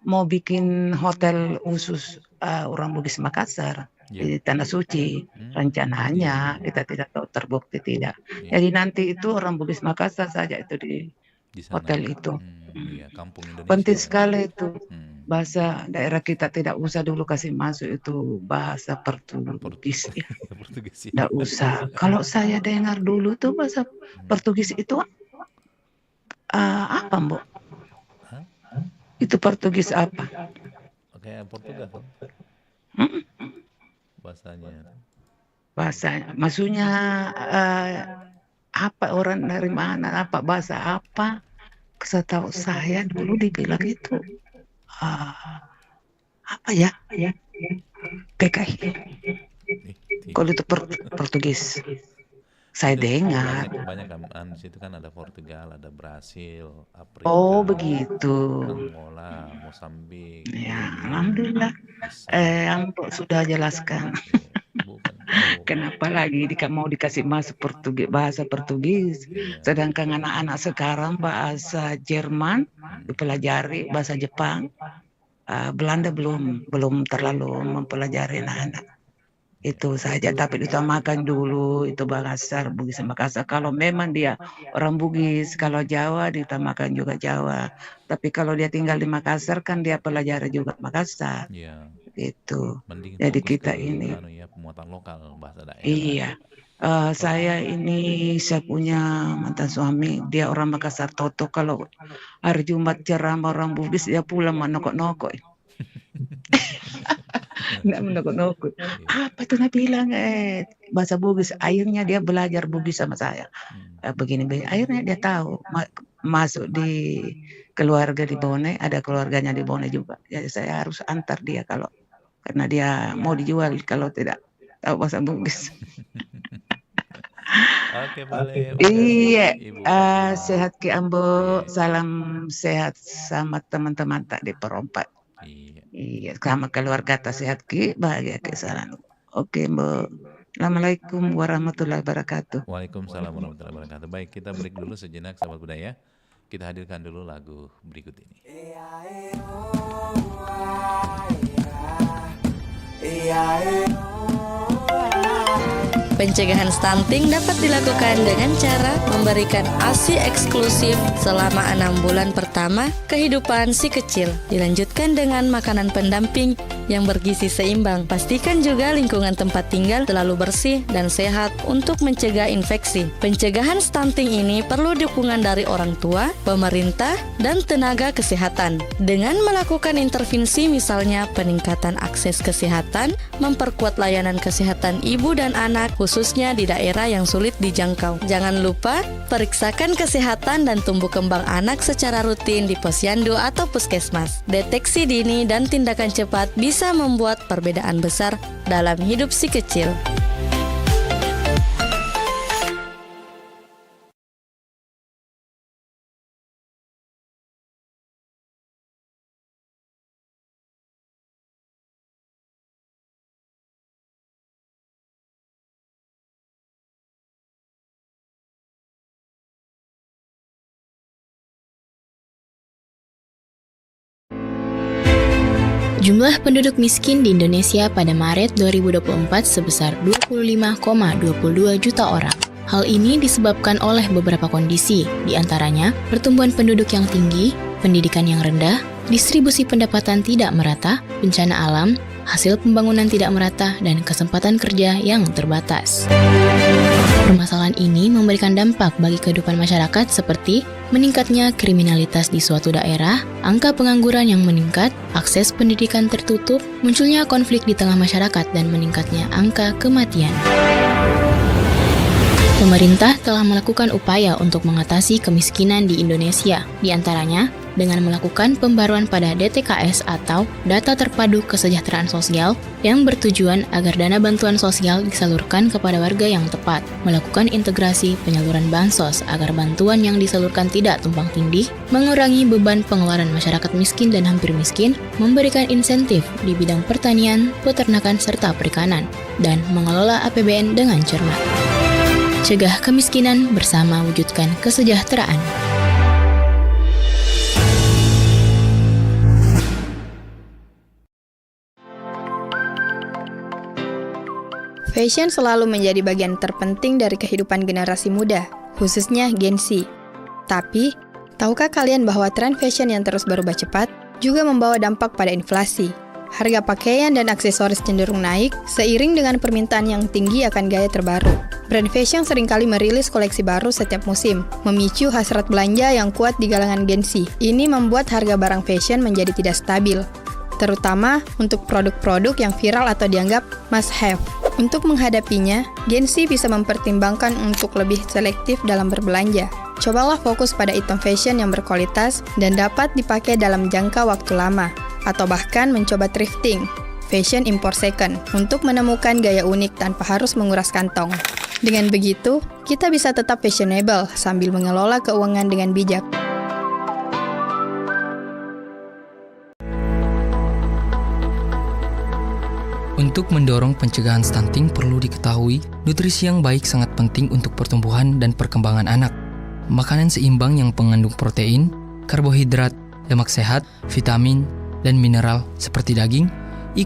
mau bikin hotel khusus orang Bugis Makassar di Tanah Suci. Rencananya kita tidak tahu terbukti tidak. Jadi nanti itu orang Bugis Makassar saja itu di hotel itu. Kampung Indonesia. Penting sekali itu. Bahasa daerah kita tidak usah dulu kasih masuk itu bahasa Portugis. Tidak usah. Kalau saya dengar dulu tuh bahasa Portugis itu apa, Mbok? Itu Portugis apa? Kayak Portugal. Bahasanya. Maksudnya apa, orang dari mana? Apa bahasa apa? Setahu saya dulu dibilang itu apa ya? PKI. Kalau itu Portugis. Saya dengar. Banyak kan di situ kan ada Portugal, ada Brasil, Afrika. Oh, begitu. Angola, Mosambik. Ya, alhamdulillah. Ampun sudah jelaskan. Kenapa lagi mau dikasih masuk bahasa Portugis, sedangkan anak-anak sekarang bahasa Jerman dipelajari, bahasa Jepang, Belanda belum terlalu mempelajari anak-anak. Itu saja, tapi ditamakan dulu itu Makassar, Bugis Makassar. Kalau memang dia orang Bugis, kalau Jawa ditamakan juga Jawa. Tapi kalau dia tinggal di Makassar kan dia pelajari juga Makassar. Itu. Jadi kita ini pemuatan lokal bahasa daerah. Iya. Saya punya mantan suami, dia orang Makassar. Toto kalau hari Jumat ceramah orang Bugis dia pulang menokok-nokok. Nggak menokok-nokok. Apa tuh nak bilang bahasa Bugis. Akhirnya dia belajar Bugis sama saya. Begini. Akhirnya dia tahu masuk di keluarga di Bone, ada keluarganya di Bone juga. Jadi saya harus antar dia karena dia mau dijual kalau tidak tahu bahasa Bugis. Oke, boleh. Iya, sehat Ki Ambo, salam sehat sama teman-teman tak di Perompat. Iya, sama keluarga tak sehat Ki, bahagia Ki salam. Oke, Mbak. Assalamualaikum warahmatullahi wabarakatuh. Waalaikumsalam warahmatullahi wabarakatuh. Baik, kita break dulu sejenak sahabat budaya. Kita hadirkan dulu lagu berikut ini. Pencegahan stunting dapat dilakukan dengan cara memberikan ASI eksklusif selama 6 bulan pertama kehidupan si kecil. Dilanjutkan dengan makanan pendamping yang bergizi seimbang. Pastikan juga lingkungan tempat tinggal selalu bersih dan sehat untuk mencegah infeksi. Pencegahan stunting ini perlu dukungan dari orang tua, pemerintah, dan tenaga kesehatan. Dengan melakukan intervensi misalnya peningkatan akses kesehatan, memperkuat layanan kesehatan ibu dan anak, khususnya di daerah yang sulit dijangkau. Jangan lupa periksakan kesehatan dan tumbuh kembang anak secara rutin di posyandu atau puskesmas. Deteksi dini dan tindakan cepat bisa membuat perbedaan besar dalam hidup si kecil. Jumlah penduduk miskin di Indonesia pada Maret 2024 sebesar 25,22 juta orang. Hal ini disebabkan oleh beberapa kondisi, di antaranya pertumbuhan penduduk yang tinggi, pendidikan yang rendah, distribusi pendapatan tidak merata, bencana alam, hasil pembangunan tidak merata, dan kesempatan kerja yang terbatas. Permasalahan ini memberikan dampak bagi kehidupan masyarakat seperti meningkatnya kriminalitas di suatu daerah, angka pengangguran yang meningkat, akses pendidikan tertutup, munculnya konflik di tengah masyarakat, dan meningkatnya angka kematian. Pemerintah telah melakukan upaya untuk mengatasi kemiskinan di Indonesia, di antaranya dengan melakukan pembaruan pada DTKS atau Data Terpadu Kesejahteraan Sosial yang bertujuan agar dana bantuan sosial disalurkan kepada warga yang tepat, melakukan integrasi penyaluran bansos agar bantuan yang disalurkan tidak tumpang tindih, mengurangi beban pengeluaran masyarakat miskin dan hampir miskin, memberikan insentif di bidang pertanian, peternakan, serta perikanan, dan mengelola APBN dengan cermat. Cegah kemiskinan bersama wujudkan kesejahteraan. Fashion selalu menjadi bagian terpenting dari kehidupan generasi muda, khususnya Gen Z. Tapi, tahukah kalian bahwa tren fashion yang terus berubah cepat juga membawa dampak pada inflasi? Harga pakaian dan aksesoris cenderung naik seiring dengan permintaan yang tinggi akan gaya terbaru. Brand fashion seringkali merilis koleksi baru setiap musim, memicu hasrat belanja yang kuat di kalangan Gen Z. Ini membuat harga barang fashion menjadi tidak stabil, terutama untuk produk-produk yang viral atau dianggap must have. Untuk menghadapinya, Gen Z bisa mempertimbangkan untuk lebih selektif dalam berbelanja. Cobalah fokus pada item fashion yang berkualitas dan dapat dipakai dalam jangka waktu lama, atau bahkan mencoba thrifting, fashion import second, untuk menemukan gaya unik tanpa harus menguras kantong. Dengan begitu, kita bisa tetap fashionable sambil mengelola keuangan dengan bijak. Untuk mendorong pencegahan stunting perlu diketahui, nutrisi yang baik sangat penting untuk pertumbuhan dan perkembangan anak. Makanan seimbang yang mengandung protein, karbohidrat, lemak sehat, vitamin, dan mineral seperti daging,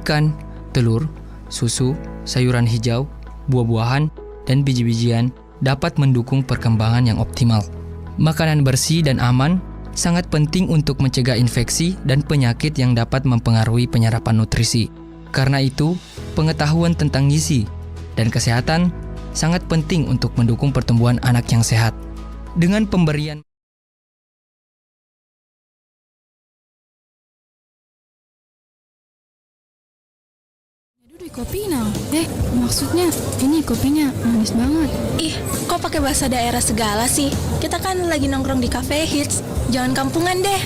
ikan, telur, susu, sayuran hijau, buah-buahan, dan biji-bijian dapat mendukung perkembangan yang optimal. Makanan bersih dan aman sangat penting untuk mencegah infeksi dan penyakit yang dapat mempengaruhi penyerapan nutrisi. Karena itu, pengetahuan tentang gizi dan kesehatan sangat penting untuk mendukung pertumbuhan anak yang sehat. Dengan pemberian kopi nah. Maksudnya ini kopinya manis banget. Ih, kok pakai bahasa daerah segala sih? Kita kan lagi nongkrong di cafe hits. Jangan kampungan deh.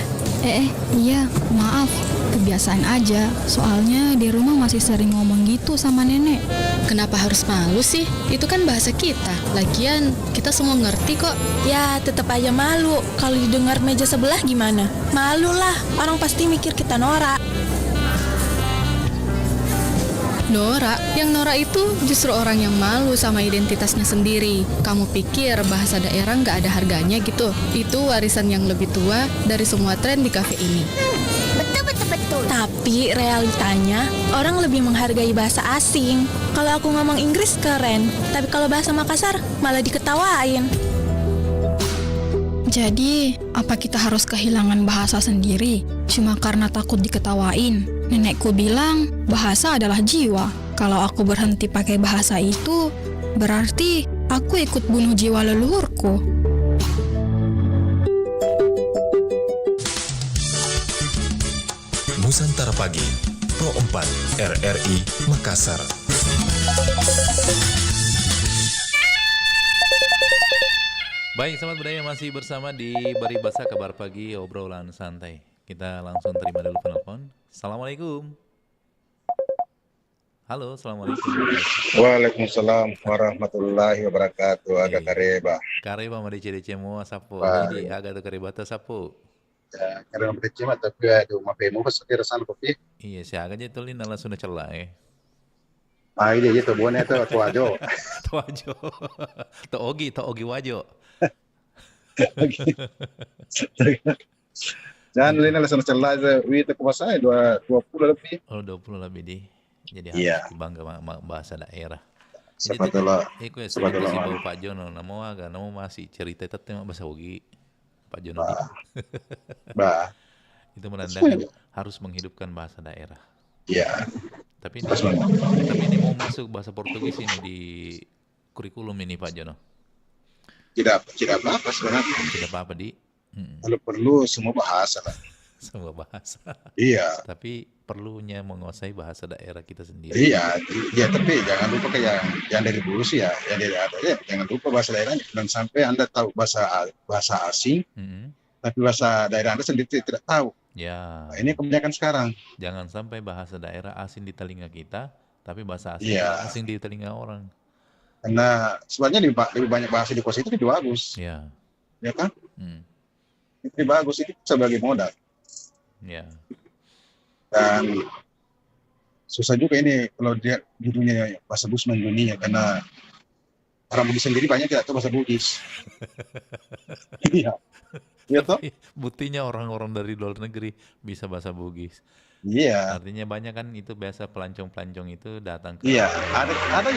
Iya, maaf. Kebiasaan aja. Soalnya di rumah masih sering ngomong gitu sama nenek. Kenapa harus malu sih? Itu kan bahasa kita. Lagian kita semua ngerti kok. Ya, tetap aja malu. Kalau didengar meja sebelah gimana? Malu lah. Orang pasti mikir kita norak. Yang norak itu justru orang yang malu sama identitasnya sendiri. Kamu pikir bahasa daerah nggak ada harganya gitu? Itu warisan yang lebih tua dari semua tren di kafe ini. Betul. Tapi realitanya, orang lebih menghargai bahasa asing. Kalau aku ngomong Inggris keren, tapi kalau bahasa Makassar malah diketawain. Jadi, apa kita harus kehilangan bahasa sendiri cuma karena takut diketawain? Nenekku bilang, bahasa adalah jiwa. Kalau aku berhenti pakai bahasa itu, berarti aku ikut bunuh jiwa leluhurku. Nusantara Pagi, Pro 4, RRI Makassar. Baik, sahabat budaya masih bersama di Baribasa Kabar Pagi, obrolan santai. Kita langsung terima dulu penelpon. Assalamualaikum. Halo, assalamualaikum. Waalaikumsalam warahmatullahi wabarakatuh. Agak kareba. Kareba mau DC mau sapo. Jadi agak kareba ta sapo. Ya, karena DC mah tapi ada mapemu pas kirasan kopi. Iya, saya agak jetulin ala sudah celah Ini itu buahnya itu tuajo. Tuajo. Togi wajo. Jangan lain alasan celah itu kuasa 20 lebih. Oh, 20 lebih di. Jadi harus bangga bahasa daerah. Sebetulnya si Pak Jono namo masih cerita tentang bahasa Ogi Pak Jono. Itu menandakan harus menghidupkan bahasa daerah. Iya. Tapi ini mau masuk bahasa Portugis ini di kurikulum ini Pak Jono. Tidak apa-apa sebenarnya. Tidak apa-apa di. Kalau perlu semua bahasa lah. Semua bahasa. Iya. Tapi perlunya menguasai bahasa daerah kita sendiri. Iya, tapi jangan lupa kayak yang dari dulu sih yang dari ada ya, jangan lupa bahasa daerahnya dan sampai Anda tahu bahasa asing, tapi bahasa daerah Anda sendiri tidak tahu. Ya. Nah, ini kebanyakan sekarang. Jangan sampai bahasa daerah asing di telinga kita, tapi bahasa Iya. asing di telinga orang. Karena sebenarnya lebih banyak bahasa di kos itu lebih bagus. Ya. Ya kan? Itu lebih bagus, itu sebagai modal. Ya. Dan susah juga ini kalau dia judulnya bahasa Bugis mendunia, karena orang Bugis sendiri banyak tidak tahu bahasa Bugis. Iya. Iya toh? Buktinya orang-orang dari luar negeri bisa bahasa Bugis. Iya. Artinya banyak kan itu biasa pelancong-pelancong itu datang ke. Iya. Ada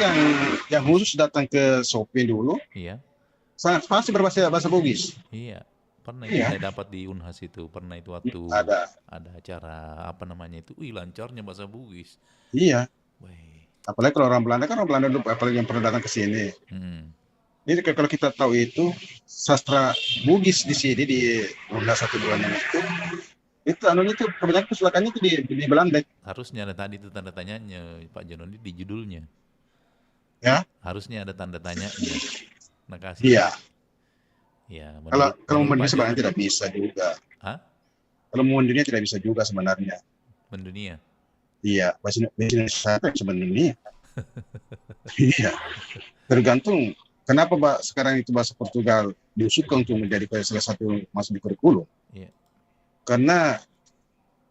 yang khusus datang ke Shopee dulu. Iya. Sangat pasti berbahasa Bugis. Iya. Pernah Iya. saya dapat di Unhas itu, pernah itu waktu Ada acara apa namanya itu, lancarnya bahasa Bugis. Iya. Apalagi kalau orang Belanda dulu, apalagi yang pernah datang ke sini. Jadi kalau kita tahu itu sastra Bugis di sini di Unhas 126 itu anunya itu kebanyakan pusulakannya itu di Belanda. Harusnya ada tadi itu tanda tanyanya Pak Jononi di judulnya. Ya. Harusnya ada tanda tanyanya. Makasih. Iya. Ya, kalau mendunia sebenarnya tidak bisa juga. Hah? Kalau mendunia tidak bisa juga sebenarnya. Mendunia? Iya, bahasa Indonesia bisa mendunia. Iya. Tergantung kenapa sekarang itu bahasa Portugal diusulkan untuk menjadi salah satu masuk di kurikulum. Iya. Karena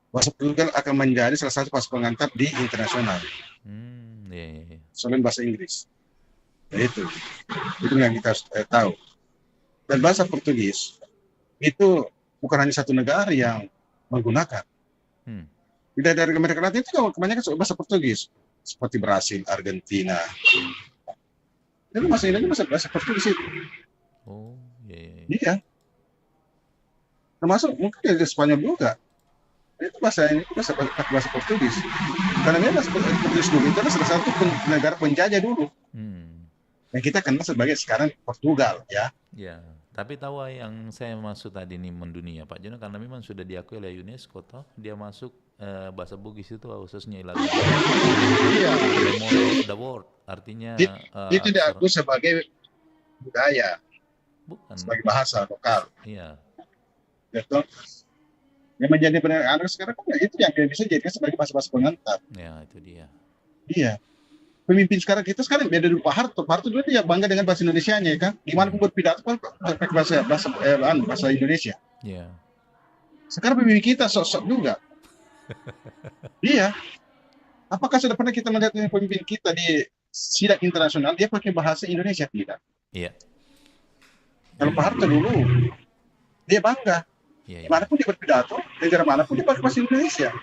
bahasa Portugal akan menjadi salah satu bahasa pengantar di internasional. Iya. Selain bahasa Inggris. Nah, itu yang kita tahu. Dan bahasa Portugis itu bukan hanya satu negara yang menggunakan. Dari Amerika Latin itu kebanyakan bahasa Portugis, seperti Brasil, Argentina. Itu bahasa Indonesia bahasa Portugis itu. Oh, iya. Iya. Termasuk mungkin dari Spanyol juga. Itu bahasa Portugis. Karena memang bahasa Portugis dulu itu adalah salah satu negara penjajah dulu. Yang kita kenal sebagai sekarang Portugal, ya. Ya, tapi tahu yang saya maksud tadi nih mendunia Pak Jono, karena memang sudah diakui oleh UNESCO toh, dia masuk bahasa Bugis itu khususnya ilalang. Iya. Memory of the world, artinya dia tidak diakui sebagai budaya, bukan sebagai bahasa lokal. Iya. Betul. Yang menjadi anak sekarang kan itu yang bisa jadikan sebagai bahasa pengantar. Ya, itu dia. Iya. Pemimpin sekarang kita sekarang beda dulu Pak Harto. Pak Harto dulu dia bangga dengan bahasa Indonesianya, ya kan? Gimana pun berpidato pakai bahasa Indonesia. Iya. Sekarang pemimpin kita sok-sok juga. Iya. Apakah sudah pernah kita melihat pemimpin kita di sidang internasional dia pakai bahasa Indonesia? Tidak. Iya. Kalau Pak Harto dulu dia bangga. Iya. Manapun dia berpidato, negara manapun dia pakai bahasa Indonesia.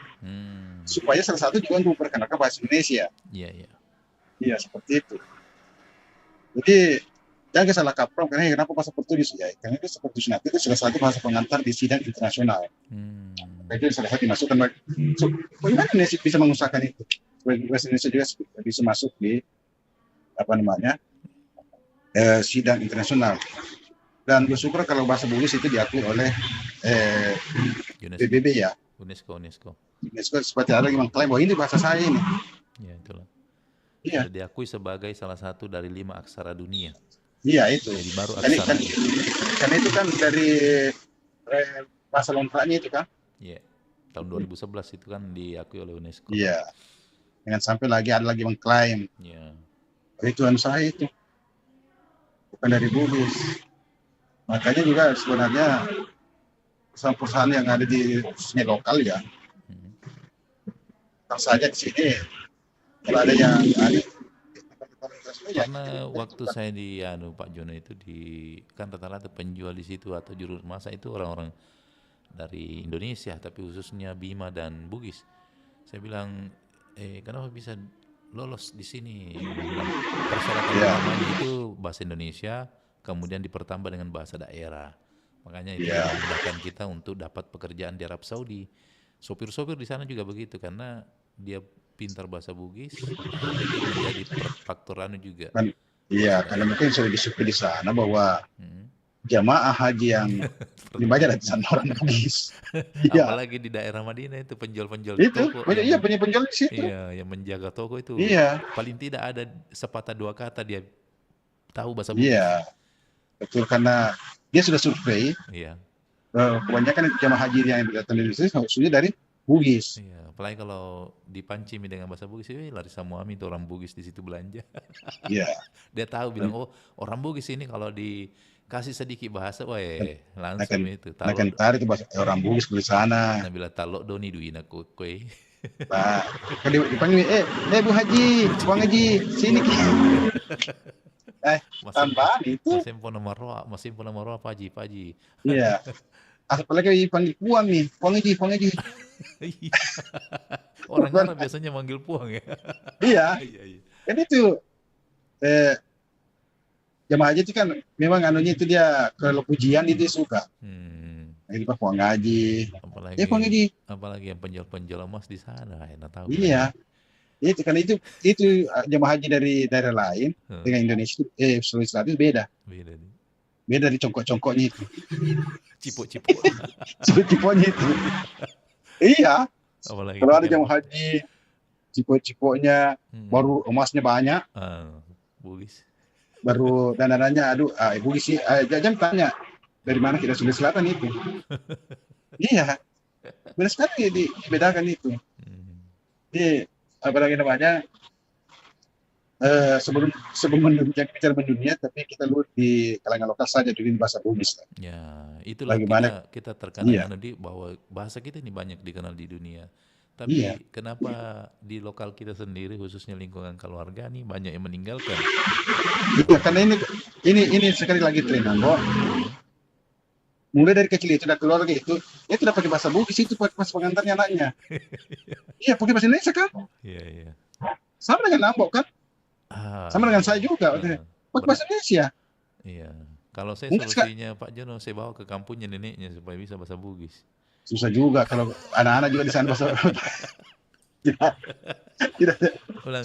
Supaya salah satu juga untuk memperkenalkan bahasa Indonesia. Iya, iya. Iya, seperti itu. Jadi jangan salah kaprah karena kenapa bahasa Portugis ya? Karena itu Portugis nanti itu salah satu bahasa pengantar di sidang internasional. Itu salah satu dimasukkan. Bagaimana Indonesia bisa mengusahakan itu? Bahasa Indonesia juga bisa masuk di sidang internasional. Dan bersyukur kalau bahasa Bugis itu diakui oleh PBB ya. UNESCO. UNESCO seperti ada yang mengklaim bahwa ini bahasa saya ini. Ya, itulah. Iya. Sudah diakui sebagai salah satu dari 5 aksara dunia. Iya, itu. Jadi baru aksara. Karena itu kan dari bahasa lontraknya itu kan. Iya. Tahun 2011 itu kan diakui oleh UNESCO. Iya. Jangan sampai ada lagi mengklaim. Iya. Itu saya itu. Bukan dari Bugis. Makanya juga sebenarnya perusahaan yang ada di sini lokal ya. Saja di sini kalau ada yang karena waktu saya di Pak Jono itu kan rata-rata penjual di situ atau juru masak itu orang-orang dari Indonesia, tapi khususnya Bima dan Bugis. Saya bilang, kenapa bisa lolos di sini? Persyaratan utamanya itu bahasa Indonesia, kemudian dipertambah dengan bahasa daerah. Makanya itu memudahkan kita untuk dapat pekerjaan di Arab Saudi. Sopir-sopir di sana juga begitu, karena dia pintar bahasa Bugis, itu menjadi faktor juga. Iya, karena mungkin sudah disukai di sana bahwa jamaah haji yang dibayar dari sana orang Bugis. Apalagi di daerah Madinah itu penjual-penjual toko. Iya, penjual di situ. Iya, yang menjaga toko itu. Iya. Paling tidak ada sepatah dua kata dia tahu bahasa Bugis. Iya, betul, karena dia sudah survei. Iya. kebanyakan jamaah haji yang datang dari Indonesia maksudnya dari Bugis. Iya, apalagi kalau dipancing dengan bahasa Bugis, lari Samuami itu orang Bugis di situ belanja. Iya. Dia tahu bilang, oh orang Bugis ini kalau dikasih sedikit bahasa, langsung itu. Akan tarik itu bahasa orang Bugis di sana. Nah, bila talok doni duina kue. Nah, kalau dipanggil, Bu Haji, Bang Haji, sini. Tambahan itu. Masih pun nomor roa Pak Haji. Iya. Apalagi dipanggil Puang nih, Puang Haji. Orang Arab biasanya manggil Puang ya. Iya. Kan itu jamaah haji itu kan memang anunya itu dia kalau pujian itu suka. Ini Pak Puang Haji. Puang Haji. Apalagi yang penjual emas di sana, enak tahu. Iya. Itu kan itu jamaah haji dari daerah lain dengan Indonesia Sulawesi Selatan beda. Beda di congkok-congkoknya itu. Cipok-cipoknya itu. Iya. Apalagi kalau ada jamaah haji, cipok-cipoknya baru emasnya banyak. Bugis. Baru dandanannya, Bugis sih. Jangan tanya dari mana kita Sulawesi Selatan itu. Iya. Benar sekali dibedakan itu. Jadi apalagi namanya sebelum bicara mendunia, tapi kita lihat di kalangan lokal saja dulu bahasa Bugis. Ya, itulah kita terkadang nanti bahwa bahasa kita ini banyak dikenal di dunia. Tapi kenapa di lokal kita sendiri, khususnya lingkungan keluarga nih banyak yang meninggalkan? Iya, karena ini sekali lagi tren, Bo. Mulai dari kecil itu dari keluarga itu, dia tidak pakai bahasa Bugis itu pas pengantarnya anaknya. Iya, pakai bahasa Indonesia kan? Iya. Sama dengan Ambo kan? Sama dengan saya juga, pakai bahasa Indonesia. Iya. Kalau saya solusinya Pak Jono, saya bawa ke kampungnya neneknya supaya bisa bahasa Bugis. Susah juga kalau anak-anak juga di sana bahasa. Tidak.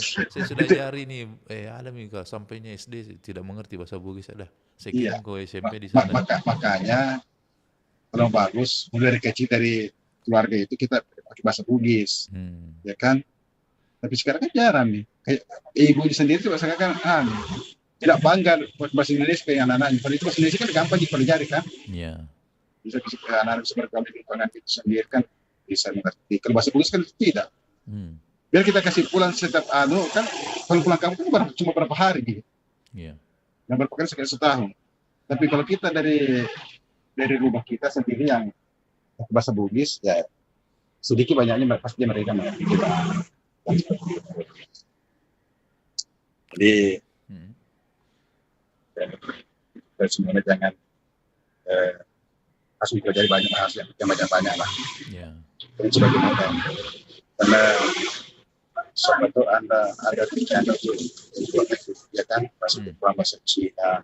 Saya sudah jari nih, ada kalau sampainya SD tidak mengerti bahasa Bugis ada. Saya kirim ke SMP di sana. Makanya kalau bagus, mulai dari kecil dari keluarga itu kita pakai bahasa Bugis, ya kan? Tapi sekarang kan jarang nih. Kayak ibu sendiri tuh kan tidak bangga bahasa Indonesia kayak anak-anaknya. Kalau itu bahasa Indonesia kan gampang dipelajari kan? Iya. Bisa anak-anak bisa bergaul di lingkungan itu sendiri kan bisa mengerti. Kalau bahasa Bugis kan tidak. Biar kita kasih pulang setiap kan kalau pulang kampung cuma berapa hari gitu. Iya. Yang berapa kali sekali setahun. Tapi kalau kita dari rumah kita sendiri yang bahasa Bugis, ya sedikit banyaknya pasti mereka mengerti kita. Jadi kita semuanya jangan harus dipelajari banyak bahasa yang banyak lah. Dan sebagaimana karena sama itu ada pikiran untuk ya kan bahasa Cina.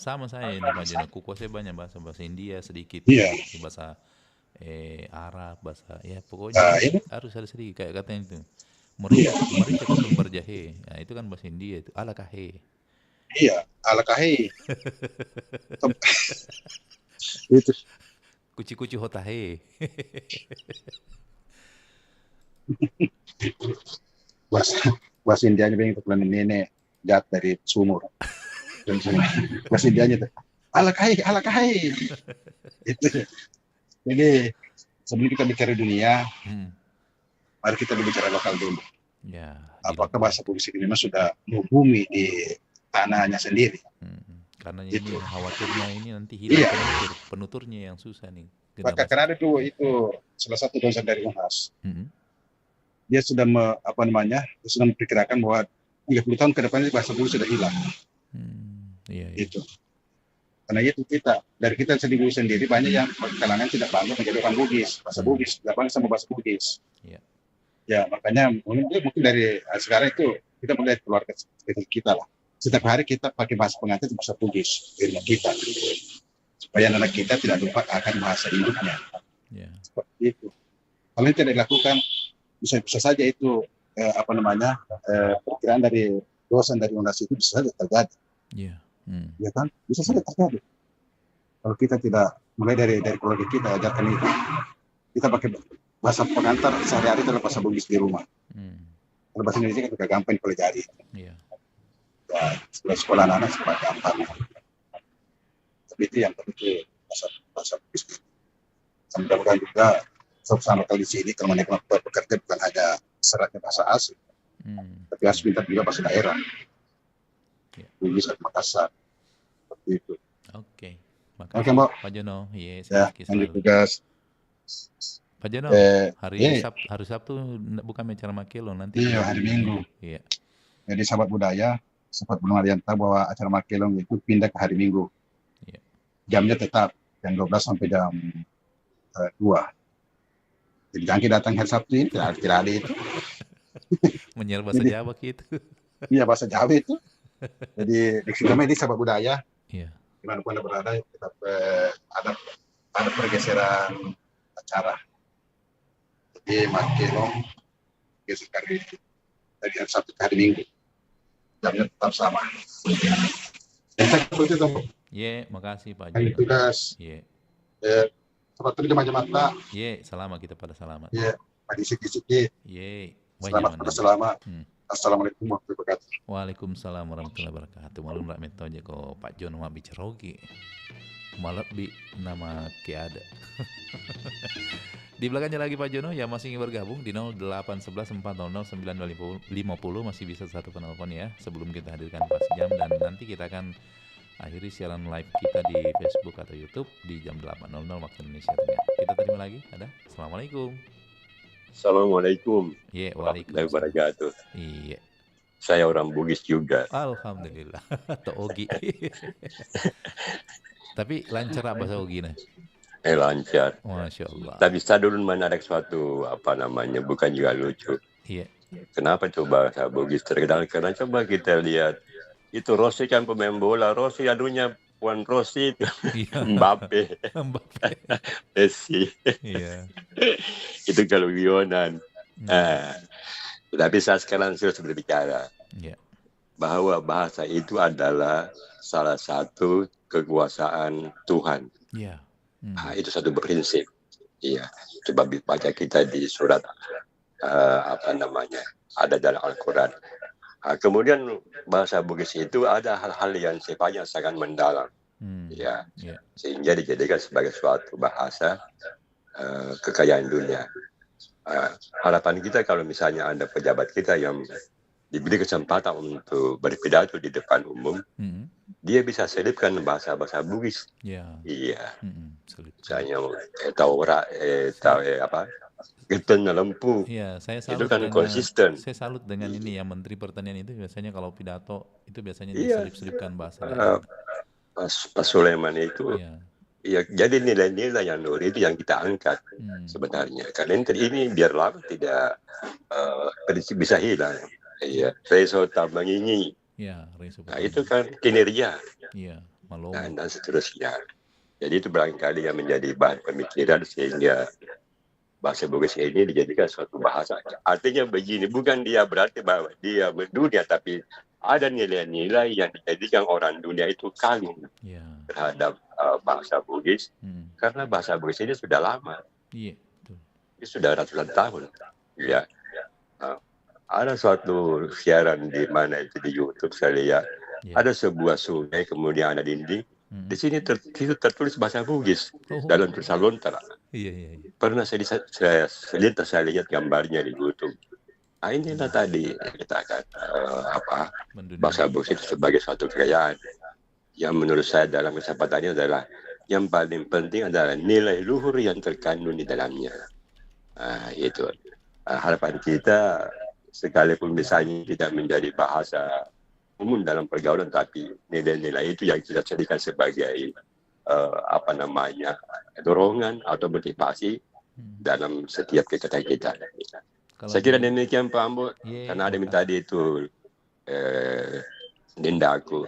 Sama saya ini Pak Jono, kukuasnya banyak bahasa India sedikit, bahasa Arab, bahasa pokoknya harus ada sedikit kayak katanya itu. Mereka kan berjahe, nah itu kan bahasa India itu ala kahe. Iya, ala kahe. Itu. Kuci-kuci hotahe. bahasa Indianya pengen kekulan nenek jat dari sumur. Bahasa Indianya tuh ala kahe. Itu. Jadi sebelum kita bicara dunia, mari kita bicara lokal dulu. Ya. Apakah bahasa Bugis ini memang sudah membumi di tanahnya sendiri? Karena ini khawatirnya ini nanti hilang penuturnya yang susah nih. Maka karena itu salah satu dosen dari UNHAS. Dia sudah sudah memperkirakan bahwa 30 tahun ke depan bahasa Bugis sudah hilang. Itu. Karena itu kita sendiri banyak yang kalangan tidak bangga menjadi orang Bugis, bahasa Bugis, tidak bangga sama bahasa Bugis. Ya makanya mungkin dari sekarang itu kita mulai keluarga kita lah. Setiap hari kita pakai bahasa pengantin bahasa Bugis di rumah kita, supaya anak kita tidak lupa akan bahasa induknya. Seperti itu. Kalau ini tidak dilakukan, bisa saja itu perkiraan dari dosen dari UNHAS itu bisa saja terjadi. Ya kan, bisa saja terjadi. Kalau kita tidak mulai dari keluarga kita ajarkan itu, kita pakai bahasa pengantar sehari-hari adalah bahasa Bugis di rumah. Kalau bahasa Indonesia kan juga gampang dipelajari. Ya, sekolah anak-anak sekolah gampang. Tapi itu yang perlu bahasa Bugis. Mudah-mudahan juga sama kali di sini kalau mereka bekerja bukan hanya seratnya bahasa asing, tapi harus pintar juga bahasa daerah. Bugis atau Makassar. Seperti itu. Oke. Oke, Mbak. Pak Jono, lanjut tugas. Pak Jono, hari Sabtu bukan acara Makelo nanti. Iya, hari Minggu. Iya. Jadi sahabat budaya, sempat belum ada yang tahu bahwa acara Makelong itu pindah ke hari Minggu. Iya. Jamnya tetap jam 12 sampai jam 2. Jadi jangan kita datang hari Sabtu ini, tidak ada itu. Menyiar bahasa Jawa gitu. Iya, bahasa Jawa itu. Jadi di kami di sahabat budaya. Iya. Dimanapun Anda berada, tetap ada pergeseran acara. Jadi Makelong geser dari hari Sabtu ke hari Minggu. Jamnya tetap sama. Iya, makasih Pak Jono. Tugas. Iya. Selamat tinggal macam-macam. Iya, selamat kita pada selamat. Iya, pada sikit-sikit. Iya. Selamat pada selamat. Assalamualaikum warahmatullahi wabarakatuh. Waalaikumsalam warahmatullahi wabarakatuh. Malum rak meto aja ko Pak Jono mah bicarogi. Malah bi nama ke ada. Di belakangnya lagi Pak Jono yang masih ingin bergabung di 0811 400 9250 masih bisa satu penelpon ya sebelum kita hadirkan pas jam, dan nanti kita akan akhiri siaran live kita di Facebook atau YouTube di jam 8.00 waktu Indonesia Tengah. Kita terima lagi, ada. Assalamualaikum. Assalamualaikum. Iya, warahmatullahi wabarakatuh. Iya. Saya orang Bugis juga. Alhamdulillah. Ogi. Tapi lancar bahasa Ogi nah? Lancar. Masya Allah. Tapi saya dulu menarik suatu bukan juga lucu. Iya. Kenapa coba bahasa Bugis terkenal? Karena coba kita lihat itu Rossi kan pemain bola. Rossi anunya Puan Rossi itu Mbappe. Messi. Iya. Itu kalau Lionan. Tapi saya sekarang sudah berbicara bahwa bahasa itu adalah salah satu kekuasaan Tuhan. Iya. Itu satu prinsip. Iya. Coba baca kita di surat ada dalam Al-Quran. Kemudian bahasa Bugis itu ada hal-hal yang sifatnya sangat mendalam, sehingga dijadikan sebagai suatu bahasa kekayaan dunia. Harapan kita kalau misalnya ada pejabat kita yang diberi kesempatan untuk berpidato di depan umum, dia bisa selipkan bahasa-bahasa Bugis. Iya. Misalnya Geten lempu. Iya, saya salut itu kan konsisten. Saya salut dengan ini ya, Menteri Pertanian itu biasanya kalau pidato itu biasanya diselip-selipkan bahasa. Pak Sulaiman itu, jadi nilai-nilai yang luhur itu yang kita angkat sebenarnya. Karena ini biar lama tidak bisa hilang. Iya, reso tambang ini. Itu kan kinerja. Iya, dan seterusnya. Jadi itu barangkali yang menjadi bahan pemikiran sehingga bahasa Bugis ini dijadikan suatu bahasa. Artinya begini, bukan dia berarti bahwa dia mendunia, tapi ada nilai-nilai yang dijadikan orang dunia itu kagum terhadap bahasa Bugis. Karena bahasa Bugis ini sudah lama. Ini sudah ratusan tahun. Ya. Ada suatu siaran di mana itu di YouTube saya lihat. Ada sebuah sungai kemudian ada dinding. Di sini tertulis bahasa Bugis dalam tulisan lontar. Iya. Pernah saya lihat gambarnya di YouTube. Inilah tadi kita akan bahasa Bugis itu sebagai suatu kekayaan yang menurut saya dalam kesempatannya adalah yang paling penting adalah nilai luhur yang terkandung di dalamnya. Itu harapan kita, sekalipun misalnya tidak menjadi bahasa umum dalam pergaulan, tapi nilai-nilai itu yang kita jadikan sebagai dorongan atau motivasi dalam setiap kegiatan kita. Saya kira demikian Pak Ambo, karena ada tadi itu Dinda aku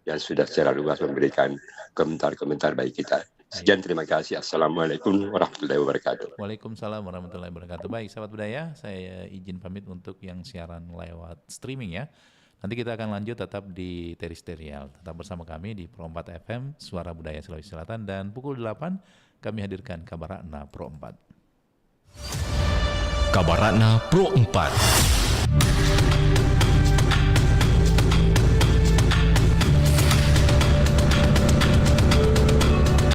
yang sudah secara luas memberikan komentar-komentar baik kita. Sekian, terima kasih. Assalamualaikum warahmatullahi wabarakatuh. Waalaikumsalam warahmatullahi wabarakatuh. Baik, sahabat budaya, saya izin pamit untuk yang siaran lewat streaming ya. Nanti kita akan lanjut tetap di Teristerial. Tetap bersama kami di Pro 4 FM, Suara Budaya Sulawesi Selatan, dan pukul 8 kami hadirkan Kabar Ratna Pro 4. Kabar Ratna Pro 4.